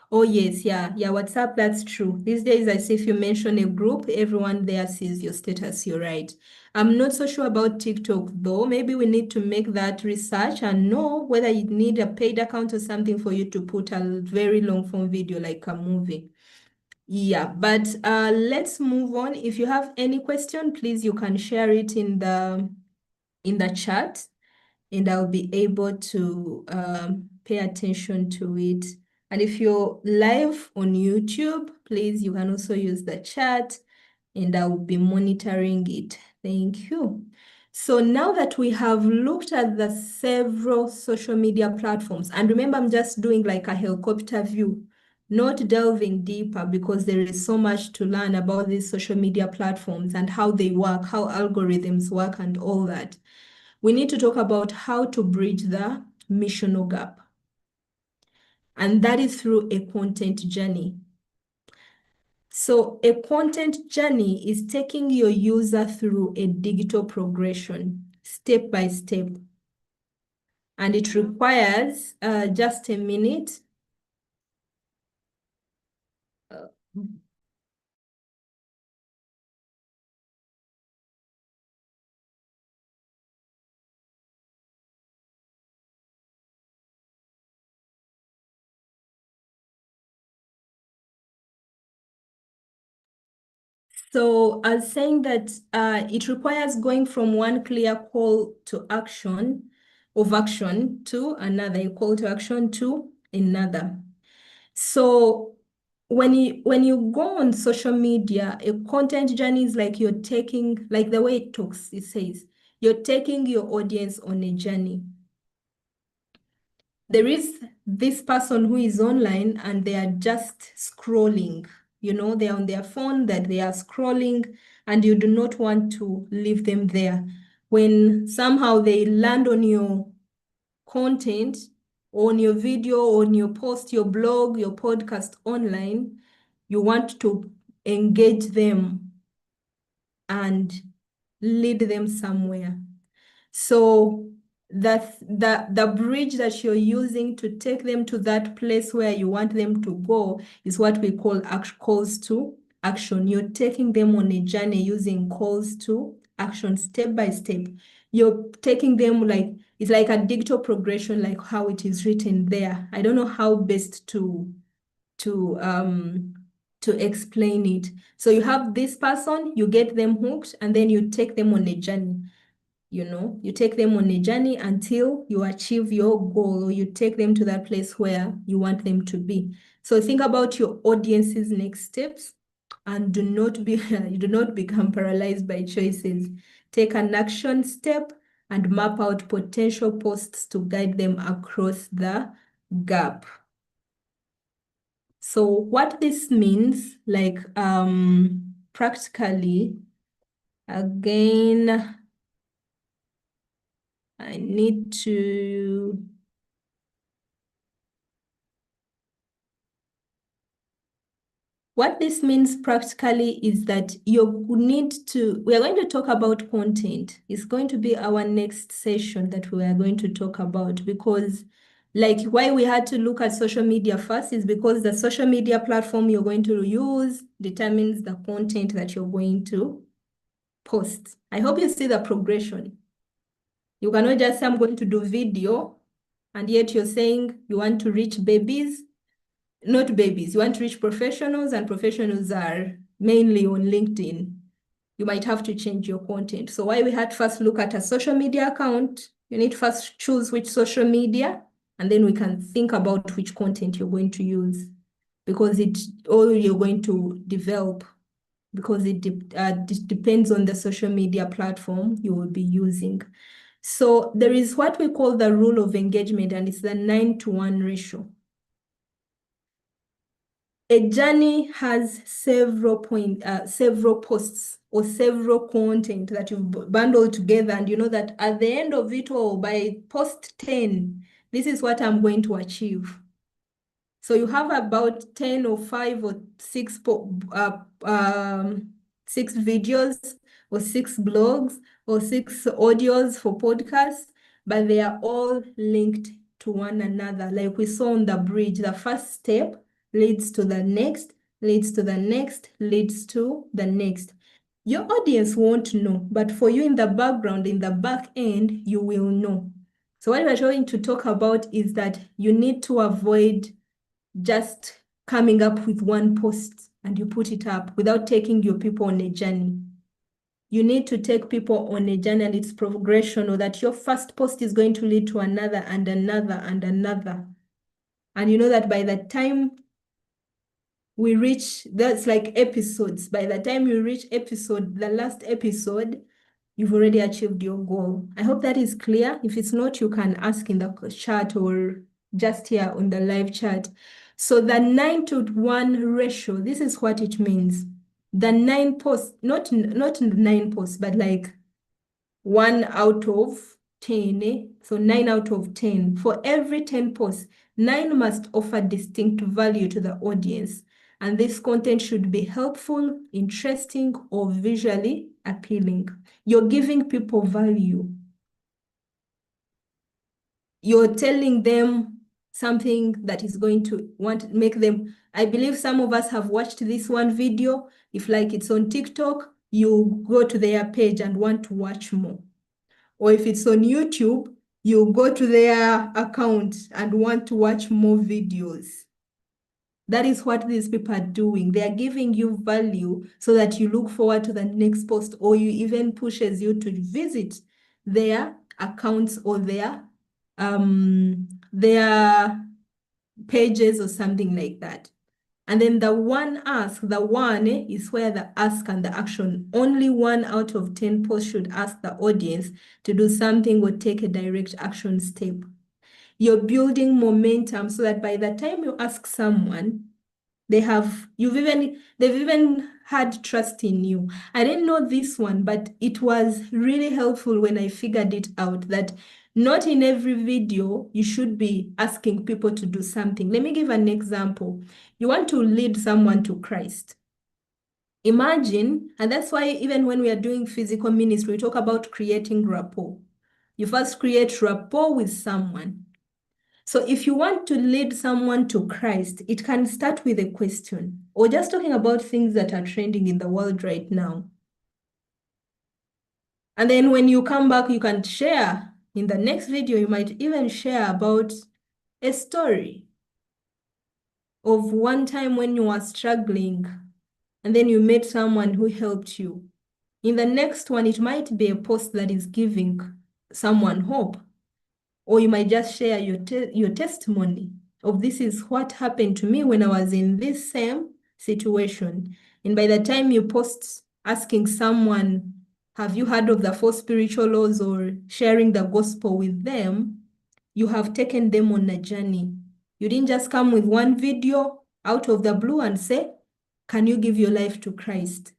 Speaker 1: Oh, yes, yeah, WhatsApp, that's true. These days, I see if you mention a group, everyone there sees your status, you're right. I'm not so sure about TikTok, though. Maybe we need to make that research and know whether you need a paid account or something for you to put a very long form video like a movie. Yeah, but let's move on. If you have any question, please, you can share it in the chat, and I'll be able to pay attention to it. And if you're live on YouTube, please, you can also use the chat, and I'll be monitoring it. Thank you. So now that we have looked at the several social media platforms, and remember, I'm just doing like a helicopter view, not delving deeper, because there is so much to learn about these social media platforms and how they work, how algorithms work, and all that. We need to talk about how to bridge the missional gap. And that is through a content journey. So a content journey is taking your user through a digital progression, step by step. And it requires just a minute. So I was saying that it requires going from one clear call to action to another, a call to action to another. So when you go on social media, a content journey is like you're taking, like the way it talks, it says, you're taking your audience on a journey. There is this person who is online and they are just scrolling, they're on their phone, that they are scrolling, and you do not want to leave them there. When somehow they land on your content, on your video, on your post, your blog, your podcast online, you want to engage them and lead them somewhere. So the bridge that you're using to take them to that place where you want them to go is what we call calls to action. You're taking them on a journey using calls to action, step by step. You're taking them like, it's like a digital progression, like how it is written there. I don't know how best to explain it. So you have this person, you get them hooked, and then you take them on a journey. You take them on a journey until you achieve your goal, or you take them to that place where you want them to be. So think about your audience's next steps, and do not become paralyzed by choices. Take an action step and map out potential posts to guide them across the gap. So what this means, like practically, again, I need to what this means practically is that we are going to talk about content. It's going to be our next session that we are going to talk about, because like why we had to look at social media first is because the social media platform you're going to use determines the content that you're going to post. I hope you see the progression. You cannot just say, I'm going to do video, and yet you're saying you want to reach babies. Not babies, you want to reach professionals, and professionals are mainly on LinkedIn. You might have to change your content. So why we had to first look at a social media account, you need to first choose which social media, and then we can think about which content you're going to use, because you're going to develop, because it depends on the social media platform you will be using. So there is what we call the rule of engagement, and it's the 9:1 ratio. A journey has several posts or several content that you've bundled together, and you know that at the end of it all, by post 10, this is what I'm going to achieve. So you have about 10 or 5 or 6 videos or 6 blogs or 6 audios for podcasts, but they are all linked to one another. Like we saw on the bridge, the first step leads to the next, leads to the next, leads to the next. Your audience won't know, but for you in the background, in the back end, you will know. So what we're going to talk about is that you need to avoid just coming up with one post and you put it up without taking your people on a journey. You need to take people on a journey, and it's progression, or that your first post is going to lead to another and another and another. And you know that by the time we reach, that's like episodes. By the time you reach the last episode, you've already achieved your goal. I hope that is clear. If it's not, you can ask in the chat or just here on the live chat. So the 9:1 ratio, this is what it means. The 9 posts, not 9 posts, but like 1 out of 10. So 9 out of 10. For every 10 posts, 9 must offer distinct value to the audience. And this content should be helpful, interesting, or visually appealing. You're giving people value. You're telling them something that is going to make them. I believe some of us have watched this one video. If like it's on TikTok, you go to their page and want to watch more. Or if it's on YouTube, you go to their account and want to watch more videos. That is what these people are doing. They are giving you value so that you look forward to the next post, or you even pushes you to visit their accounts or their pages or something like that. And then the one is where the ask and the action. Only 1 out of 10 posts should ask the audience to do something or take a direct action step. You're building momentum so that by the time you ask someone, they've even had trust in you. I didn't know this one, but it was really helpful when I figured it out that not in every video you should be asking people to do something. Let me give an example. You want to lead someone to Christ. Imagine, and that's why even when we are doing physical ministry, we talk about creating rapport. You first create rapport with someone. So if you want to lead someone to Christ, it can start with a question or just talking about things that are trending in the world right now. And then when you come back, you can share. In the next video, you might even share about a story of one time when you were struggling and then you met someone who helped you. In the next one, it might be a post that is giving someone hope. Or you might just share your testimony of this is what happened to me when I was in this same situation. And by the time you post asking someone, have you heard of the 4 spiritual laws, or sharing the gospel with them, you have taken them on a journey. You didn't just come with one video out of the blue and say, can you give your life to Christ?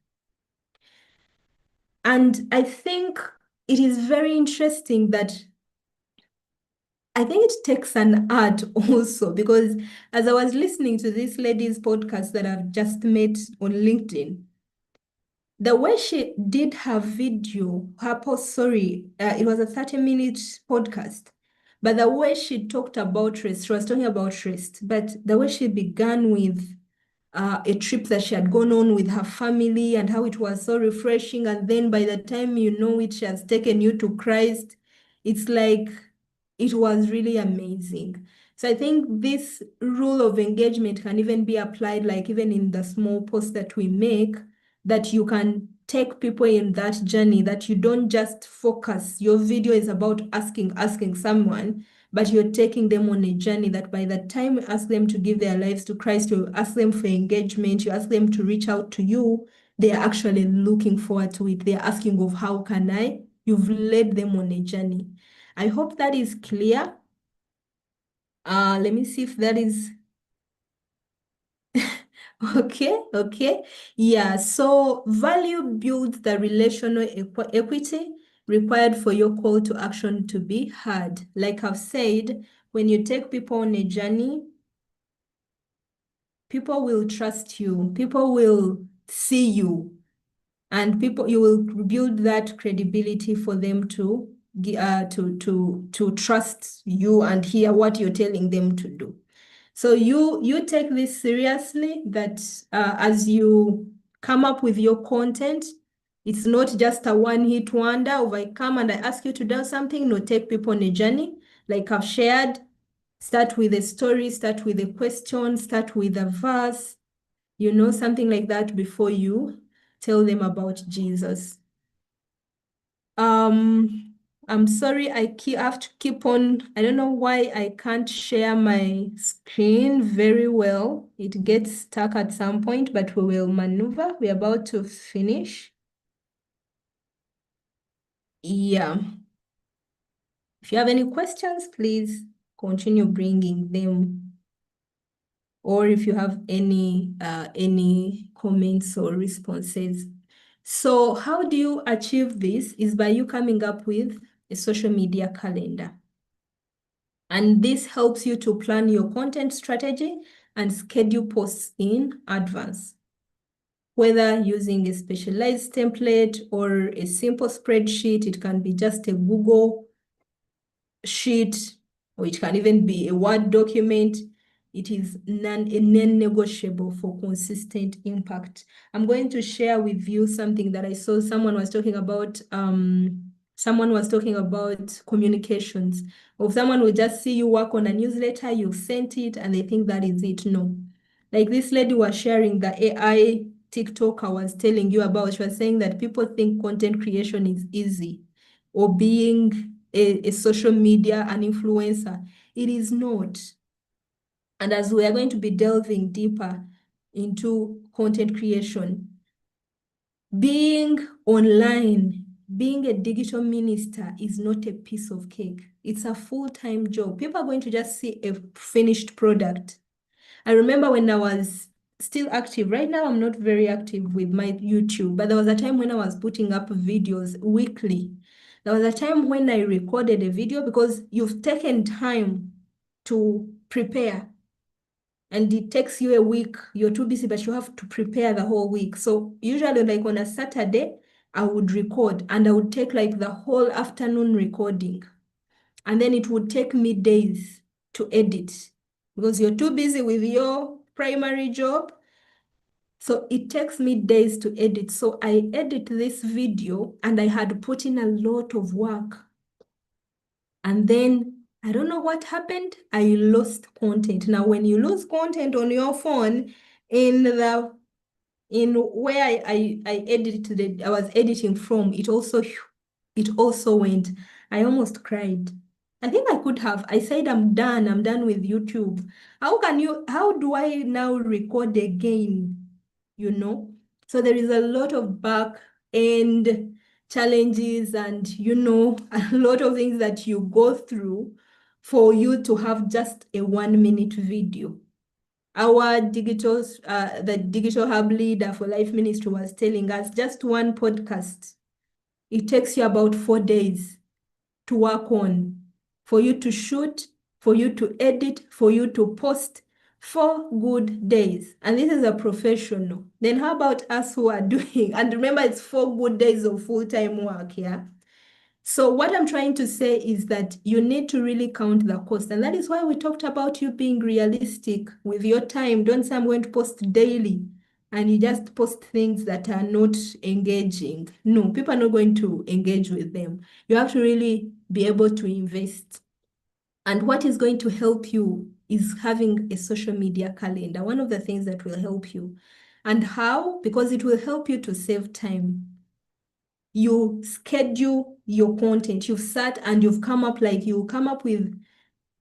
Speaker 1: And I think it is very interesting that I think it takes an art also, because as I was listening to this lady's podcast that I've just met on LinkedIn, the way she did her video, her post, it was a 30-minute podcast, but the way she talked about rest, she was talking about rest, but the way she began with a trip that she had gone on with her family and how it was so refreshing, and then by the time you know it, she has taken you to Christ, it's like, it was really amazing. So I think this rule of engagement can even be applied, like even in the small posts that we make, that you can take people in that journey, that you don't just focus. Your video is about asking someone, but you're taking them on a journey that by the time you ask them to give their lives to Christ, you ask them for engagement, you ask them to reach out to you, they're actually looking forward to it. They're asking of how can I? You've led them on a journey. I hope that is clear. Let me see if that is okay. Yeah, so value builds the relational equity required for your call to action to be heard. Like I've said, when you take people on a journey, people will trust you, people will see you, and you will build that credibility for them to trust you and hear what you're telling them to do. So you take this seriously, that as you come up with your content, it's not just a one-hit wonder of I come and I ask you to do something. No, take people on a journey. Like I've shared, start with a story, start with a question, start with a verse, something like that before you tell them about Jesus. I'm sorry, I have to keep on. I don't know why I can't share my screen very well. It gets stuck at some point, but we will maneuver. We're about to finish. Yeah. If you have any questions, please continue bringing them. Or if you have any comments or responses. So how do you achieve this? Is by you coming up with a social media calendar. And this helps you to plan your content strategy and schedule posts in advance. Whether using a specialized template or a simple spreadsheet, it can be just a Google sheet, or it can even be a Word document. It is non-negotiable for consistent impact. I'm going to share with you something that I saw someone was talking about. Someone was talking about communications. Or someone will just see you work on a newsletter, you've sent it, and they think that is it. No. Like this lady was sharing the AI TikTok I was telling you about. She was saying that people think content creation is easy, or being a social media, an influencer. It is not. And as we are going to be delving deeper into content creation, being online, being a digital minister is not a piece of cake. It's a full-time job. People are going to just see a finished product. I remember when I was still active. Right now, I'm not very active with my YouTube, but there was a time when I was putting up videos weekly. There was a time when I recorded a video because you've taken time to prepare, and it takes you a week. You're too busy, but you have to prepare the whole week. So usually, like on a Saturday, I would record and I would take like the whole afternoon recording. And then it would take me days to edit because you're too busy with your primary job. So it takes me days to edit. So I edit this video and I had put in a lot of work. And then I don't know what happened. I lost content. Now, when you lose content on your phone, in where I edited it, I was editing from, it also went. I almost cried. I think I could have. I said, I'm done with YouTube. How do I now record again? So there is a lot of back end challenges and a lot of things that you go through for you to have just a 1-minute video. The Digital Hub leader for Life Ministry was telling us just one podcast, it takes you about 4 days to work on, for you to shoot, for you to edit, for you to post. 4 good days. And this is a professional. Then how about us who are doing, and remember it's 4 good days of full-time work, yeah? So what I'm trying to say is that you need to really count the cost. And that is why we talked about you being realistic with your time. Don't say I'm going to post daily and you just post things that are not engaging. No, people are not going to engage with them. You have to really be able to invest. And what is going to help you is having a social media calendar, one of the things that will help you. And how? Because it will help you to save time. You schedule your content. You've sat and you've come up with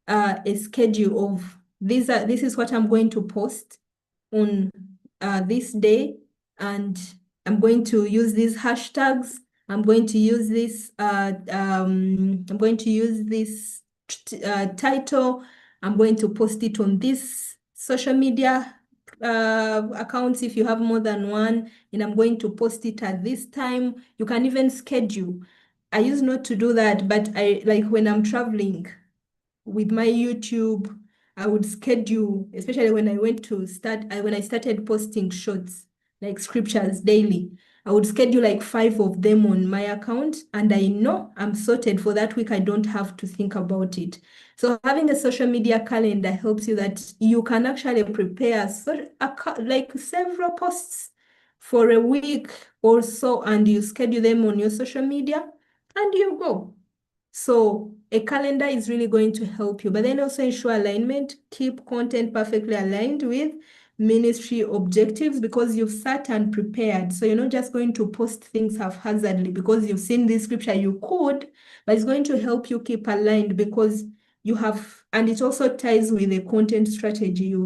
Speaker 1: a schedule of this is what I'm going to post on this day, and I'm going to use these hashtags. I'm going to use this title. I'm going to post it on this social media accounts if you have more than one, and I'm going to post it at this time. You can even schedule. I used not to do that, but I like when I'm traveling with my YouTube, I would schedule, especially when I started posting shorts like scriptures daily. I would schedule like 5 of them on my account, and I know I'm sorted for that week. I don't have to think about it. So having a social media calendar helps you that you can actually prepare like several posts for a week or so, and you schedule them on your social media and you go. So a calendar is really going to help you, but then also ensure alignment, keep content perfectly aligned with ministry objectives because you've sat and prepared. So you're not just going to post things haphazardly because you've seen this scripture, you could, but it's going to help you keep aligned because you have, and it also ties with a content strategy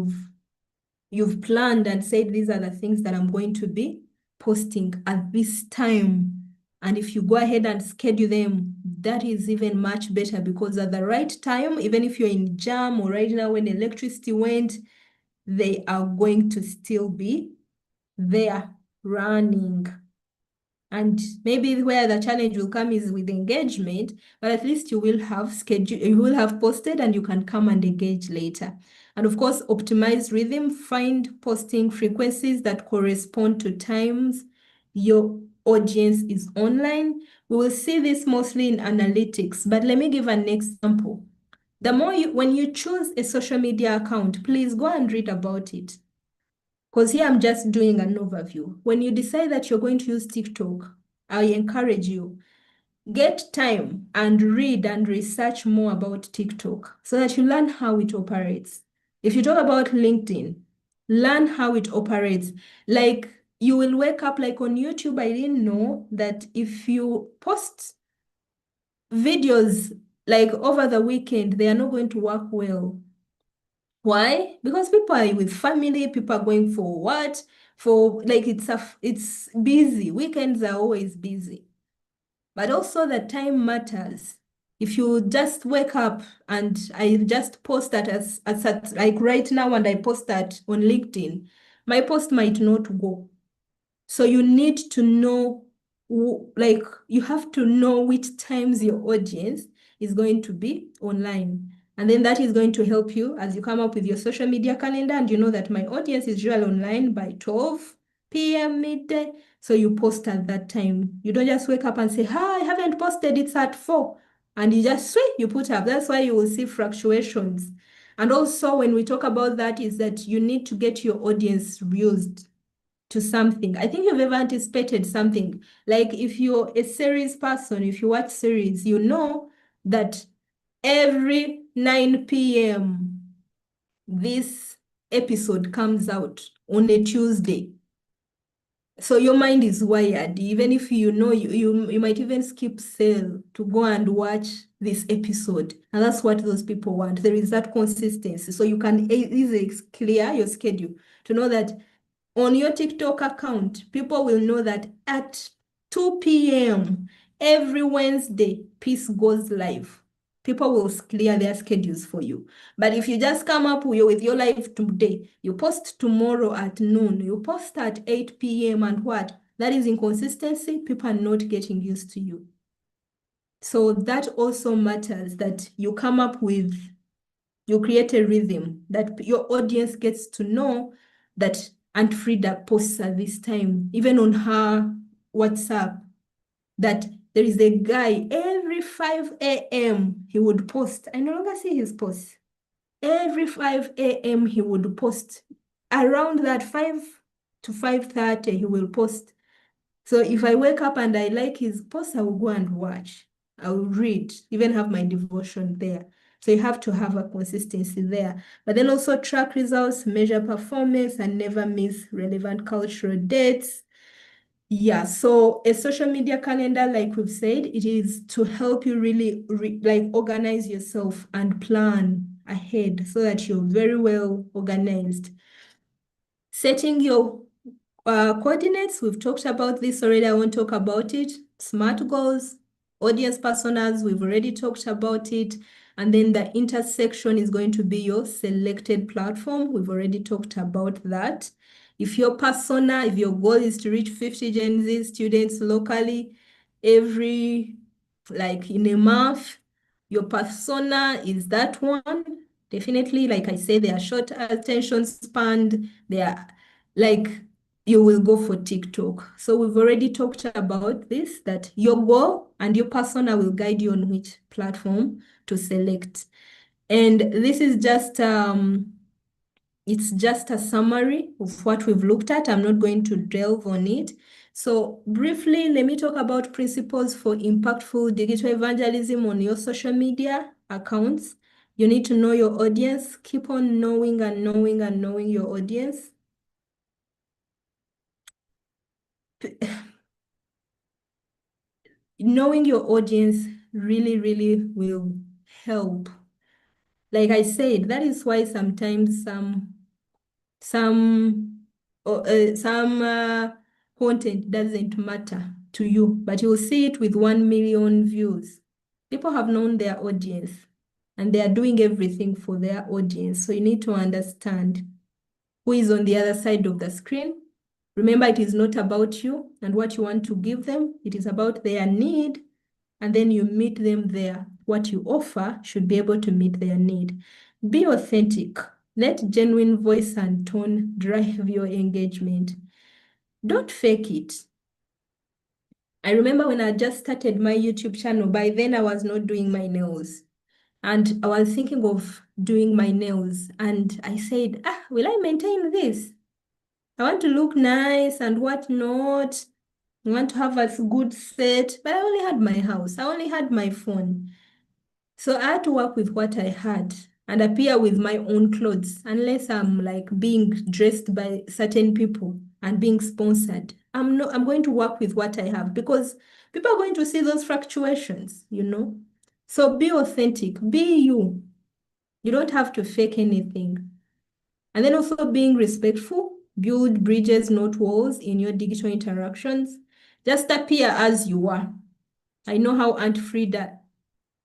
Speaker 1: you've planned and said, these are the things that I'm going to be posting at this time. And if you go ahead and schedule them, that is even much better because at the right time, even if you're in jam or right now when electricity went, they are going to still be there running. And maybe where the challenge will come is with engagement, but at least you will have posted and you can come and engage later. And of course, optimize rhythm, find posting frequencies that correspond to times your audience is online. We will see this mostly in analytics, but let me give an example. When you choose a social media account, please go and read about it. Because here I'm just doing an overview. When you decide that you're going to use TikTok, I encourage you, get time and read and research more about TikTok so that you learn how it operates. If you talk about LinkedIn, learn how it operates. Like you will wake up like on YouTube, I didn't know that if you post videos like over the weekend, they are not going to work well. Why? Because people are with family, people are going for what? For like it's busy. Weekends are always busy. But also the time matters. If you just wake up and I just post that as like right now and I post that on LinkedIn, my post might not go. So you need to know, like you have to know which times your audience is going to be online. And then that is going to help you as you come up with your social media calendar and you know that my audience is usually online by 12 p.m. midday. So you post at that time. You don't just wake up and say, "Hi, I haven't posted, it's at 4." And you just you put up. That's why you will see fluctuations. And also when we talk about that is that you need to get your audience used to something. I think you've ever anticipated something. Like if you're a series person, if you watch series, you know that every 9 p.m. this episode comes out on a Tuesday. So your mind is wired. Even if you know you might even skip sale to go and watch this episode. And that's what those people want. There is that consistency. So you can easily clear your schedule to know that on your TikTok account, people will know that at 2 p.m. every Wednesday, Peace goes live. People will clear their schedules for you. But if you just come up with your live today, you post tomorrow at noon, you post at 8 p.m. and what? That is inconsistency. People are not getting used to you. So that also matters, that you come up with, you create a rhythm that your audience gets to know that Aunt Frida posts at this time, even on her WhatsApp, that there is a guy every 5 a.m. he would post. I no longer see his posts. Every 5 a.m. he would post. Around that 5 to 5:30 he will post. So if I wake up and I like his post, I will go and watch. I will read, even have my devotion there. So you have to have a consistency there. But then also track results, measure performance, and never miss relevant cultural dates. Yeah, so a social media calendar, like we've said, it is to help you really like organize yourself and plan ahead so that you're very well organized. Setting your coordinates, we've talked about this already. I won't talk about it. SMART goals, audience personas, we've already talked about it. And then the intersection is going to be your selected platform. We've already talked about that. If your persona, if your goal is to reach 50 Gen Z students locally every, like in a month, your persona is that one. Definitely, like I say, they are short attention span. They are like, you will go for TikTok. So we've already talked about this, that your goal and your persona will guide you on which platform to select. And this is just it's just a summary of what we've looked at. I'm not going to delve on it. So briefly, let me talk about principles for impactful digital evangelism on your social media accounts. You need to know your audience. Keep on knowing and knowing and knowing your audience. Knowing your audience really, really will help. Like I said, that is why sometimes some content doesn't matter to you, but you'll see it with 1 million views. People have known their audience and they are doing everything for their audience. So you need to understand who is on the other side of the screen. Remember, it is not about you and what you want to give them. It is about their need, and then you meet them there. What you offer should be able to meet their need. Be authentic. Let genuine voice and tone drive your engagement. Don't fake it. I remember when I just started my YouTube channel, by then I was not doing my nails. And I was thinking of doing my nails. And I said, will I maintain this? I want to look nice and whatnot. I want to have a good set. But I only had my house. I only had my phone. So I had to work with what I had and appear with my own clothes, unless I'm like being dressed by certain people and being sponsored. I'm going to work with what I have, because people are going to see those fluctuations, you know? So be authentic, be you. You don't have to fake anything. And then also being respectful, build bridges, not walls in your digital interactions. Just appear as you are. I know how Aunt Frida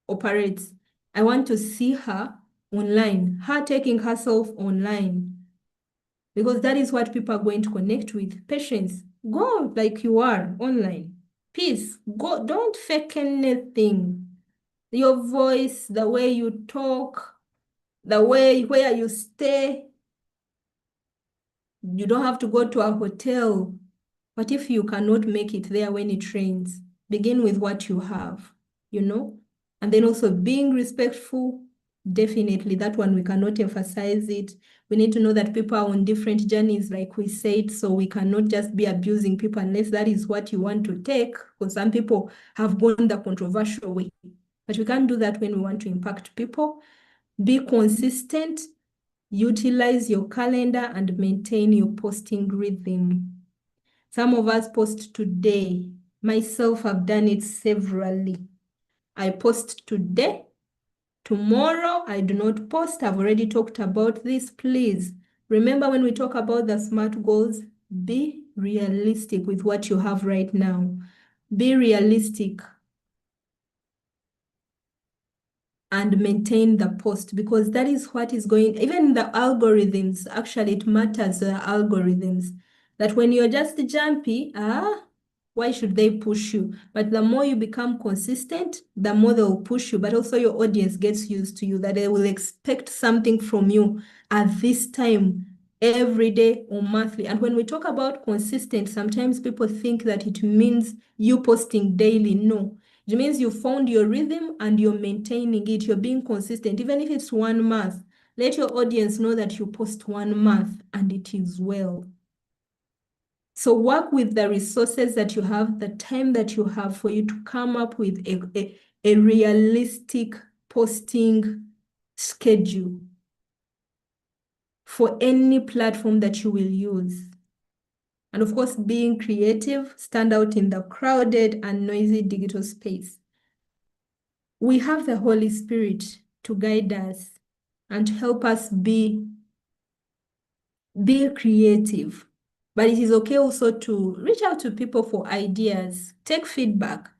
Speaker 1: operates. I want to see her online, her taking herself online, because that is what people are going to connect with. Patience, go like you are online. Peace, go, don't fake anything. Your voice, the way you talk, the way where you stay. You don't have to go to a hotel What if you cannot make it there when it rains? Begin with what you have, you know? And then also being respectful, definitely that one we cannot emphasize it. We need to know that people are on different journeys, like we said, so we cannot just be abusing people unless that is what you want to take, because some people have gone the controversial way. But we can't do that when we want to impact people. Be consistent, utilize your calendar, and maintain your posting rhythm. Some of us post today. Myself, I've done it severally. I post today. Tomorrow, I do not post. I've already talked about this. Please remember, when we talk about the SMART goals, be realistic with what you have right now. Be realistic and maintain the post, because that is what is going, even the algorithms, actually it matters, the algorithms, that when you're just jumpy, why should they push you? But the more you become consistent, the more they will push you, but also your audience gets used to you, that they will expect something from you at this time, every day or monthly. And when we talk about consistent, sometimes people think that it means you posting daily. No. It means you found your rhythm and you're maintaining it. You're being consistent, even if it's 1 month. Let your audience know that you post 1 month and it is well. So work with the resources that you have, the time that you have, for you to come up with a realistic posting schedule for any platform that you will use. And of course, being creative, stand out in the crowded and noisy digital space. We have the Holy Spirit to guide us and help us be creative. But it is okay also to reach out to people for ideas, take feedback,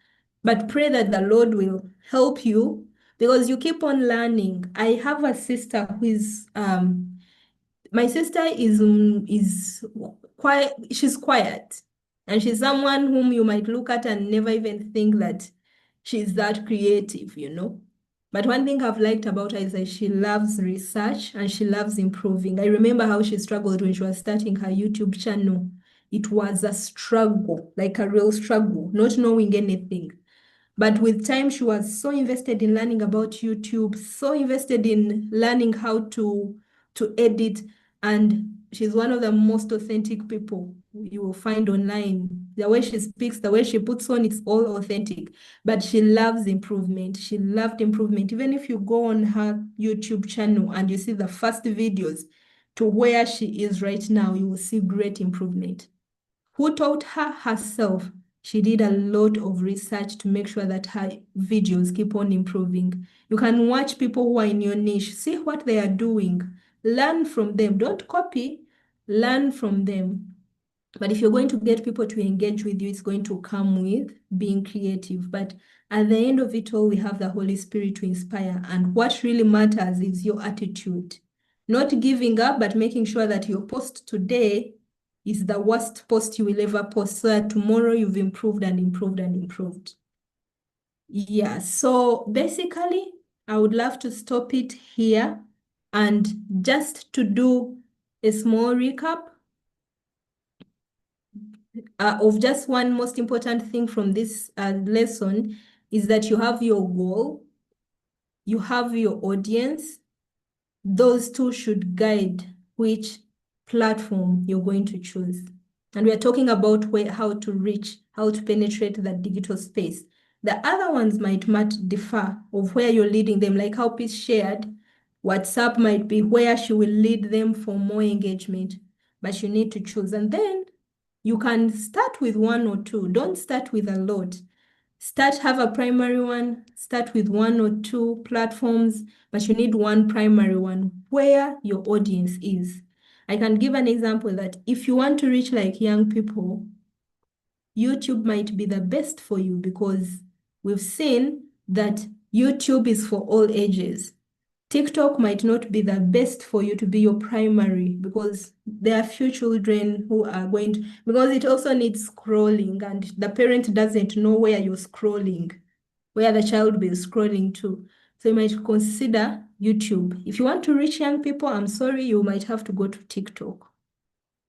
Speaker 1: but pray that the Lord will help you, because you keep on learning. I have a sister who is my sister is quiet. She's quiet, and she's someone whom you might look at and never even think that she's that creative, you know. But one thing I've liked about her is that she loves research and she loves improving. I remember how she struggled when she was starting her YouTube channel. It was a struggle, like a real struggle, not knowing anything. But with time, she was so invested in learning about YouTube, so invested in learning how to edit, and she's one of the most authentic people you will find online. The way she speaks, the way she puts on, it's all authentic. But she loves improvement. She loved improvement. Even if you go on her YouTube channel and you see the first videos to where she is right now, you will see great improvement. Who taught her? Herself. She did a lot of research to make sure that her videos keep on improving. You can watch people who are in your niche, see what they are doing, learn from them. Don't copy, learn from them. But if you're going to get people to engage with you, it's going to come with being creative. But at the end of it all, we have the Holy Spirit to inspire. And what really matters is your attitude. Not giving up, but making sure that your post today is the worst post you will ever post, so that tomorrow you've improved and improved and improved. Yeah, so basically, I would love to stop it here and just to do a small recap of just one most important thing from this lesson is that you have your goal, you have your audience. Those two should guide which platform you're going to choose. And we are talking about how to reach, how to penetrate that digital space. The other ones might differ of where you're leading them, like how Peace shared. WhatsApp might be where she will lead them for more engagement, but you need to choose. And then you can start with 1 or 2. Don't start with a lot. Have a primary one, start with 1 or 2 platforms, but you need one primary one where your audience is. I can give an example that if you want to reach like young people, YouTube might be the best for you, because we've seen that YouTube is for all ages. TikTok might not be the best for you to be your primary, because there are few children who are going to, because it also needs scrolling and the parent doesn't know where you're scrolling, where the child will be scrolling to. So you might consider YouTube. If you want to reach young people, I'm sorry, you might have to go to TikTok.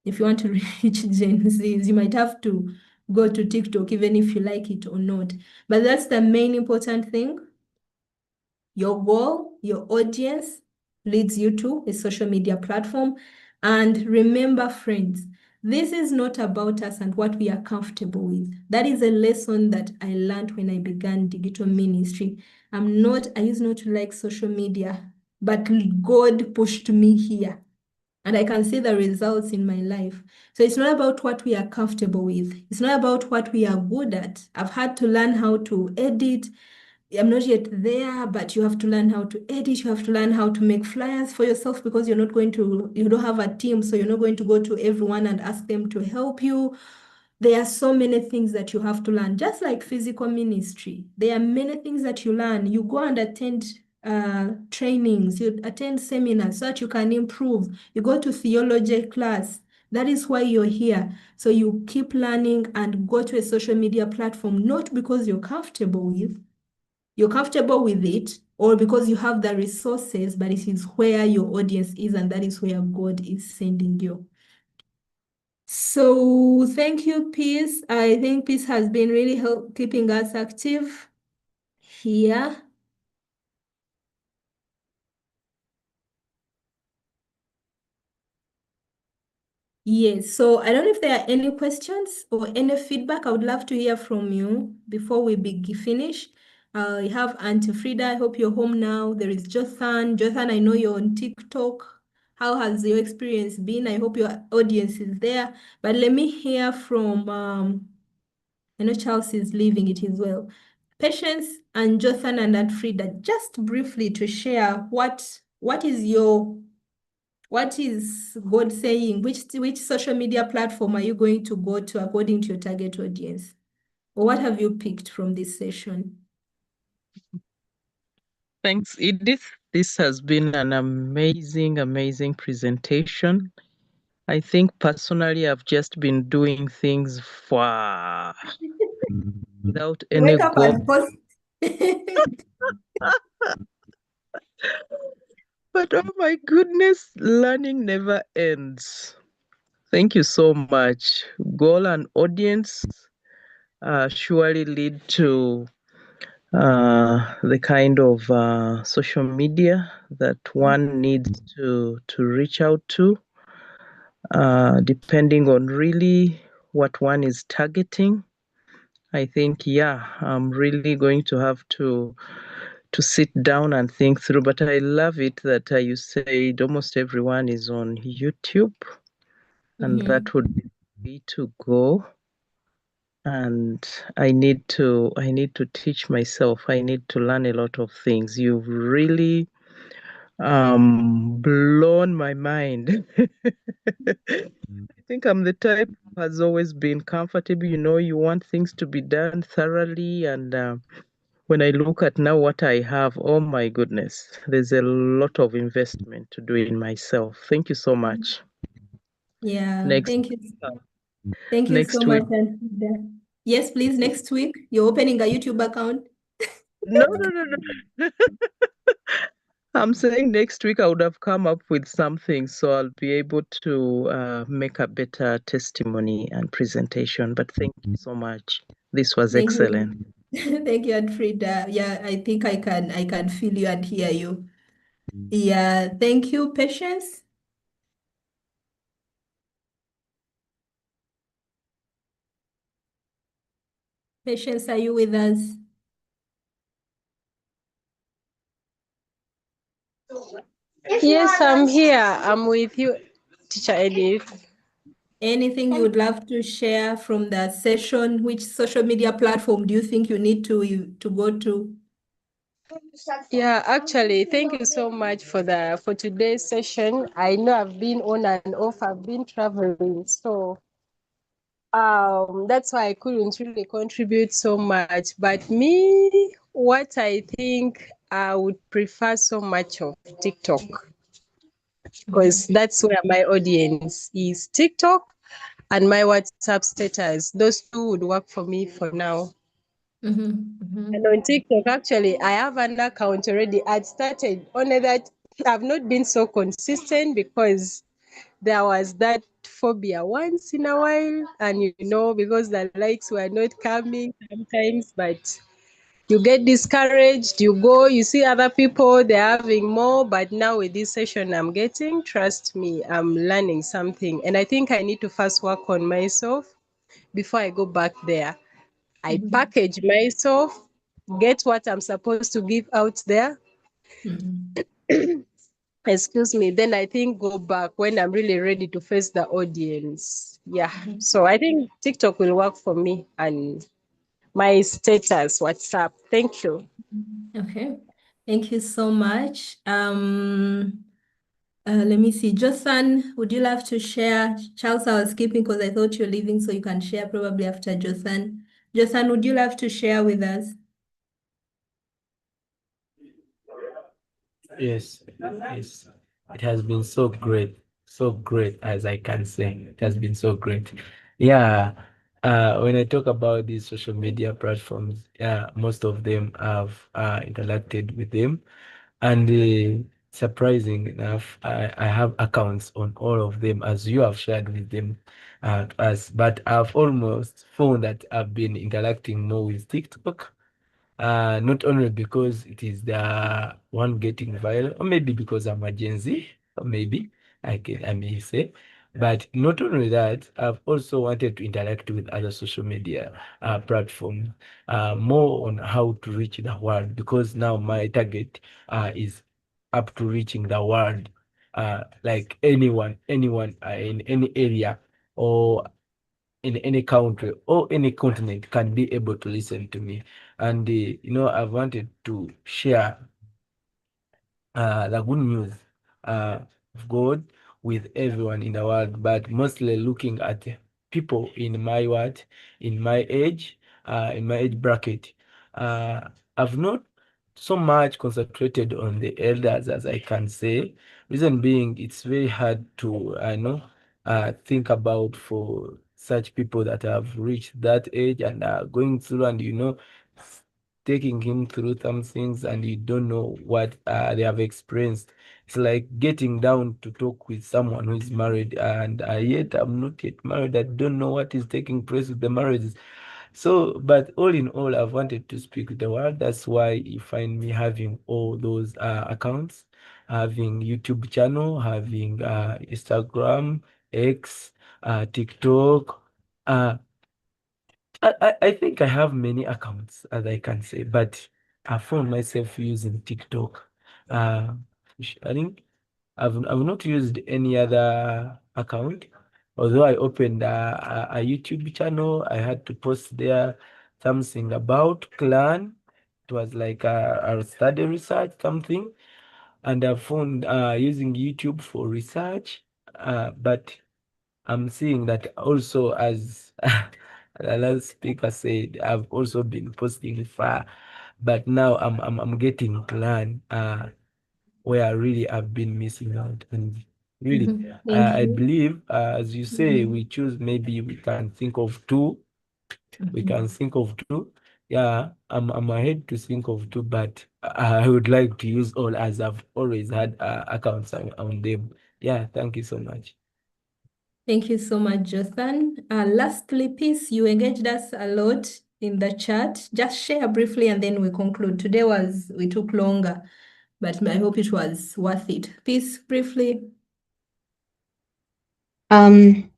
Speaker 1: If you want to reach Gen Zs, you might have to go to TikTok, even if you like it or not. But that's the main important thing. Your goal, your audience leads you to a social media platform. And remember, friends, this is not about us and what we are comfortable with. That is a lesson that I learned when I began digital ministry. I used not to like social media, but God pushed me here. And I can see the results in my life. So it's not about what we are comfortable with. It's not about what we are good at. I've had to learn how to edit. I'm not yet there, but you have to learn how to edit. You have to learn how to make flyers for yourself because you don't have a team. So you're not going to go to everyone and ask them to help you. There are so many things that you have to learn, just like physical ministry. There are many things that you learn. You go and attend trainings, you attend seminars so that you can improve. You go to theology class. That is why you're here. So you keep learning and go to a social media platform, not because you're comfortable with it or because you have the resources, but it is where your audience is, and that is where God is sending you. So thank you, Peace. I think Peace has been really keeping us active here. Yes, so I don't know if there are any questions or any feedback. I would love to hear from you before we finish. I have Auntie Frida. I hope you're home now. There is Jothan. Jothan, I know you're on TikTok. How has your experience been? I hope your audience is there. But let me hear from, I know Charles is leaving it as well. Patience and Jothan and Aunt Frida, just briefly to share what is God saying? Which social media platform are you going to go to according to your target audience? Or what have you picked from this session?
Speaker 4: Thanks, Edith. This has been an amazing, amazing presentation. I think personally, I've just been doing things without any
Speaker 1: Wake up
Speaker 4: goal.
Speaker 1: and post.
Speaker 4: But oh my goodness, learning never ends. Thank you so much. Goal and audience surely lead to the kind of social media that one needs to reach out to, depending on really what one is targeting. I think, yeah, I'm really going to have to sit down and think through. But I love it that you said almost everyone is on YouTube, and that would be the way to go. And I need to teach myself. I need to learn a lot of things. You've really blown my mind. I think I'm the type who has always been comfortable. You want things to be done thoroughly, and when I look at now what I have, oh my goodness, there's a lot of investment to do in myself. Thank you so much.
Speaker 1: Yeah,
Speaker 4: Next,
Speaker 1: thank you. Thank you so
Speaker 4: next week.
Speaker 1: much, Aunt Frida. Yes, please, next week, you're opening a YouTube account.
Speaker 4: No. I'm saying next week I would have come up with something, so I'll be able to make a better testimony and presentation. But thank you so much. This was
Speaker 1: Thank
Speaker 4: excellent.
Speaker 1: you. Thank you, Aunt Frida. Yeah, I think I can feel you and hear you. Yeah, thank you, Patience. Patience, are you with us?
Speaker 5: Yes, I'm here. I'm with you, Teacher Edith.
Speaker 1: Anything you would love to share from that session? Which social media platform do you think you need to go to?
Speaker 5: Yeah, actually, thank you so much for today's session. I know I've been on and off. I've been traveling, so that's why I couldn't really contribute so much. But me, what I think I would prefer so much of TikTok, because that's where my audience is. TikTok and my WhatsApp status. Those two would work for me for now. And on TikTok, actually, I have an account already. I'd started, only that I've not been so consistent because there was that phobia once in a while, and because the likes were not coming sometimes, but you get discouraged, you go, you see other people, they're having more. But now with this session I'm getting, trust me, I'm learning something. And I think I need to first work on myself before I go back there. I package myself, get what I'm supposed to give out there. Excuse me. Then I think go back when I'm really ready to face the audience. Yeah. So I think TikTok will work for me and my status, WhatsApp. Thank you.
Speaker 1: Okay. Thank you so much. Let me see. Josan, would you love to share? Charles, I was skipping because I thought you're leaving, so you can share probably after Josan. Josan, would you love to share with us?
Speaker 3: Yes, yes. It has been so great as I can say. It has been so great. Yeah. When I talk about these social media platforms, yeah, most of them have interacted with them, and surprising enough, I have accounts on all of them, as you have shared with them to us. But I've almost found that I've been interacting more with TikTok. Not only because it is the one getting viral, or maybe because I'm a Gen Z, or maybe I may say, but not only that, I've also wanted to interact with other social media platforms, more on how to reach the world, because now my target is up to reaching the world, like anyone in any area or in any country or any continent can be able to listen to me. And I've wanted to share the good news of God with everyone in the world, but mostly looking at people in my world, in my age, in my age bracket. I've not so much concentrated on the elders as I can say. Reason being, it's very hard to think about for such people that have reached that age and are going through and taking him through some things and you don't know what they have experienced. It's like getting down to talk with someone who is married and yet I'm not yet married. I don't know what is taking place with the marriages. So, but all in all, I've wanted to speak with the world. That's why you find me having all those accounts, having YouTube channel, having Instagram, X, TikTok. Uh, I think I have many accounts, as I can say, but I found myself using TikTok. Uh, I think I've not used any other account. Although I opened a YouTube channel, I had to post there something about clan. It was like a study research something, and I found using YouTube for research. But I'm seeing that also, as the last speaker said, I've also been posting far, but now I'm getting clan where really I've been missing out. And really,
Speaker 1: Thank
Speaker 3: I
Speaker 1: you.
Speaker 3: believe, as you say, we choose, maybe we can think of two. We can think of two. Yeah, I'm ahead to think of two, but I would like to use all, as I've always had accounts on them. Yeah, thank you so much.
Speaker 1: Thank you so much, Josan. Lastly, Peace, you engaged us a lot in the chat. Just share briefly and then we conclude. Today we took longer, but I hope it was worth it. Peace, briefly.
Speaker 2: Thank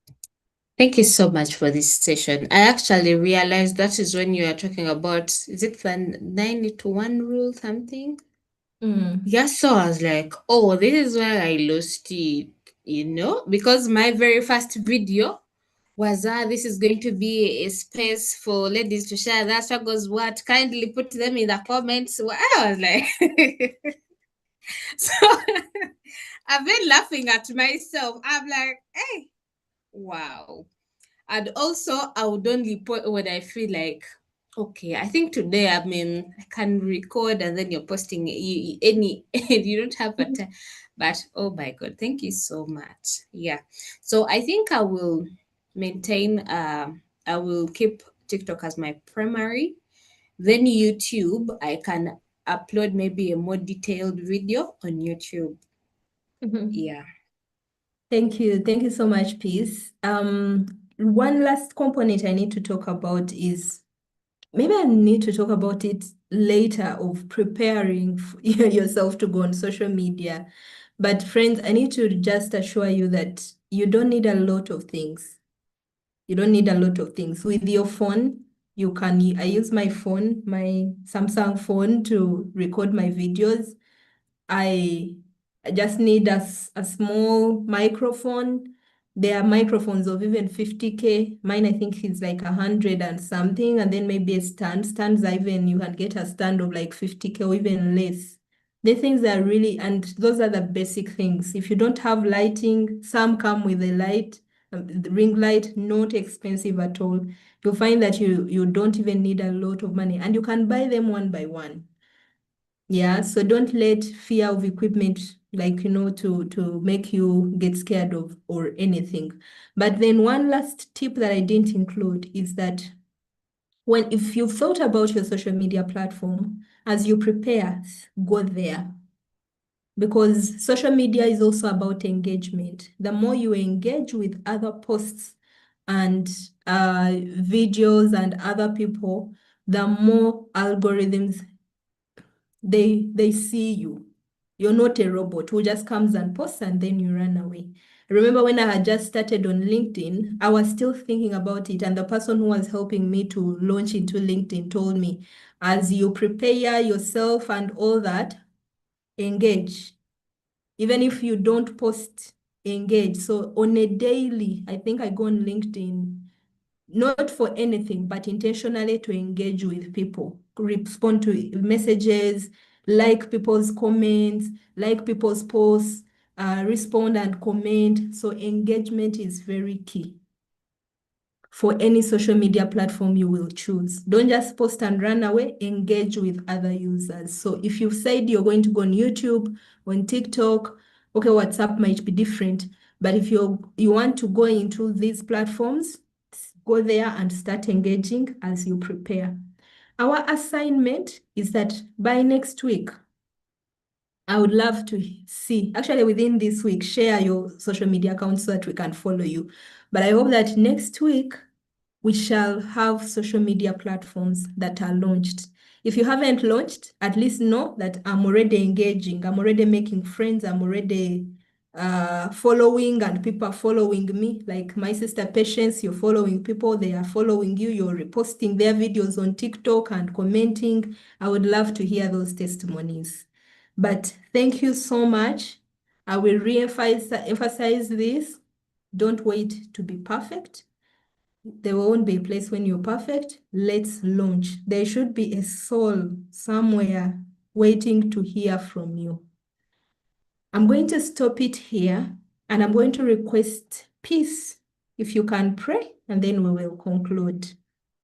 Speaker 2: you so much for this session. I actually realized that is when you are talking about, is it the 9 to 1 rule something? Yeah, so I was like, oh, this is where I lost it, because my very first video was this is going to be a space for ladies to share their struggles. What? Kindly put them in the comments. Well, I was like, so I've been laughing at myself. I'm like, hey, wow. And also, I would only put when I feel like, okay, I think today, I can record and then you're posting you don't have a time. But oh my God, thank you so much. Yeah. So I think I will maintain, I will keep TikTok as my primary. Then YouTube, I can upload maybe a more detailed video on YouTube. Yeah.
Speaker 1: Thank you. Thank you so much, Peace. One last component I need to talk about is maybe I need to talk about it later of preparing yourself to go on social media. But friends, I need to just assure you that you don't need a lot of things. You don't need a lot of things. With your phone, I use my phone, my Samsung phone to record my videos. I just need a small microphone. There are microphones of even 50K. Mine, I think, is like 100 and something. And then maybe a stand. Stands are even, you can get a stand of like 50K or even less. The things are really, and those are the basic things. If you don't have lighting, some come with a light, the ring light, not expensive at all. You'll find that you don't even need a lot of money, and you can buy them one by one. Yeah, so don't let fear of equipment to make you get scared of or anything. But then one last tip that I didn't include is that if you've thought about your social media platform, as you prepare, go there. Because social media is also about engagement. The more you engage with other posts and videos and other people, the more algorithms they see you. You're not a robot who just comes and posts and then you run away. Remember when I had just started on LinkedIn, I was still thinking about it, and the person who was helping me to launch into LinkedIn told me, as you prepare yourself and all that, engage. Even if you don't post, engage. So on a daily, I think I go on LinkedIn not for anything, but intentionally to engage with people, respond to messages, like people's comments, like people's posts, respond and comment. So engagement is very key for any social media platform you will choose. Don't just post and run away, engage with other users. So if you've said you're going to go on YouTube, on TikTok, okay, WhatsApp might be different, but if you want to go into these platforms, go there and start engaging as you prepare. Our assignment is that by next week, I would love to see, actually within this week, share your social media accounts so that we can follow you. But I hope that next week, we shall have social media platforms that are launched. If you haven't launched, at least know that I'm already engaging, I'm already making friends, I'm already following, and people are following me. Like my sister Patience, you're following people, they are following you, you're reposting their videos on TikTok and commenting. I would love to hear those testimonies. But thank you so much. I will emphasize this. Don't wait to be perfect. There won't be a place when you're perfect. Let's launch. There should be a soul somewhere waiting to hear from you. I'm going to stop it here, and I'm going to request Peace if you can pray, and then we will conclude.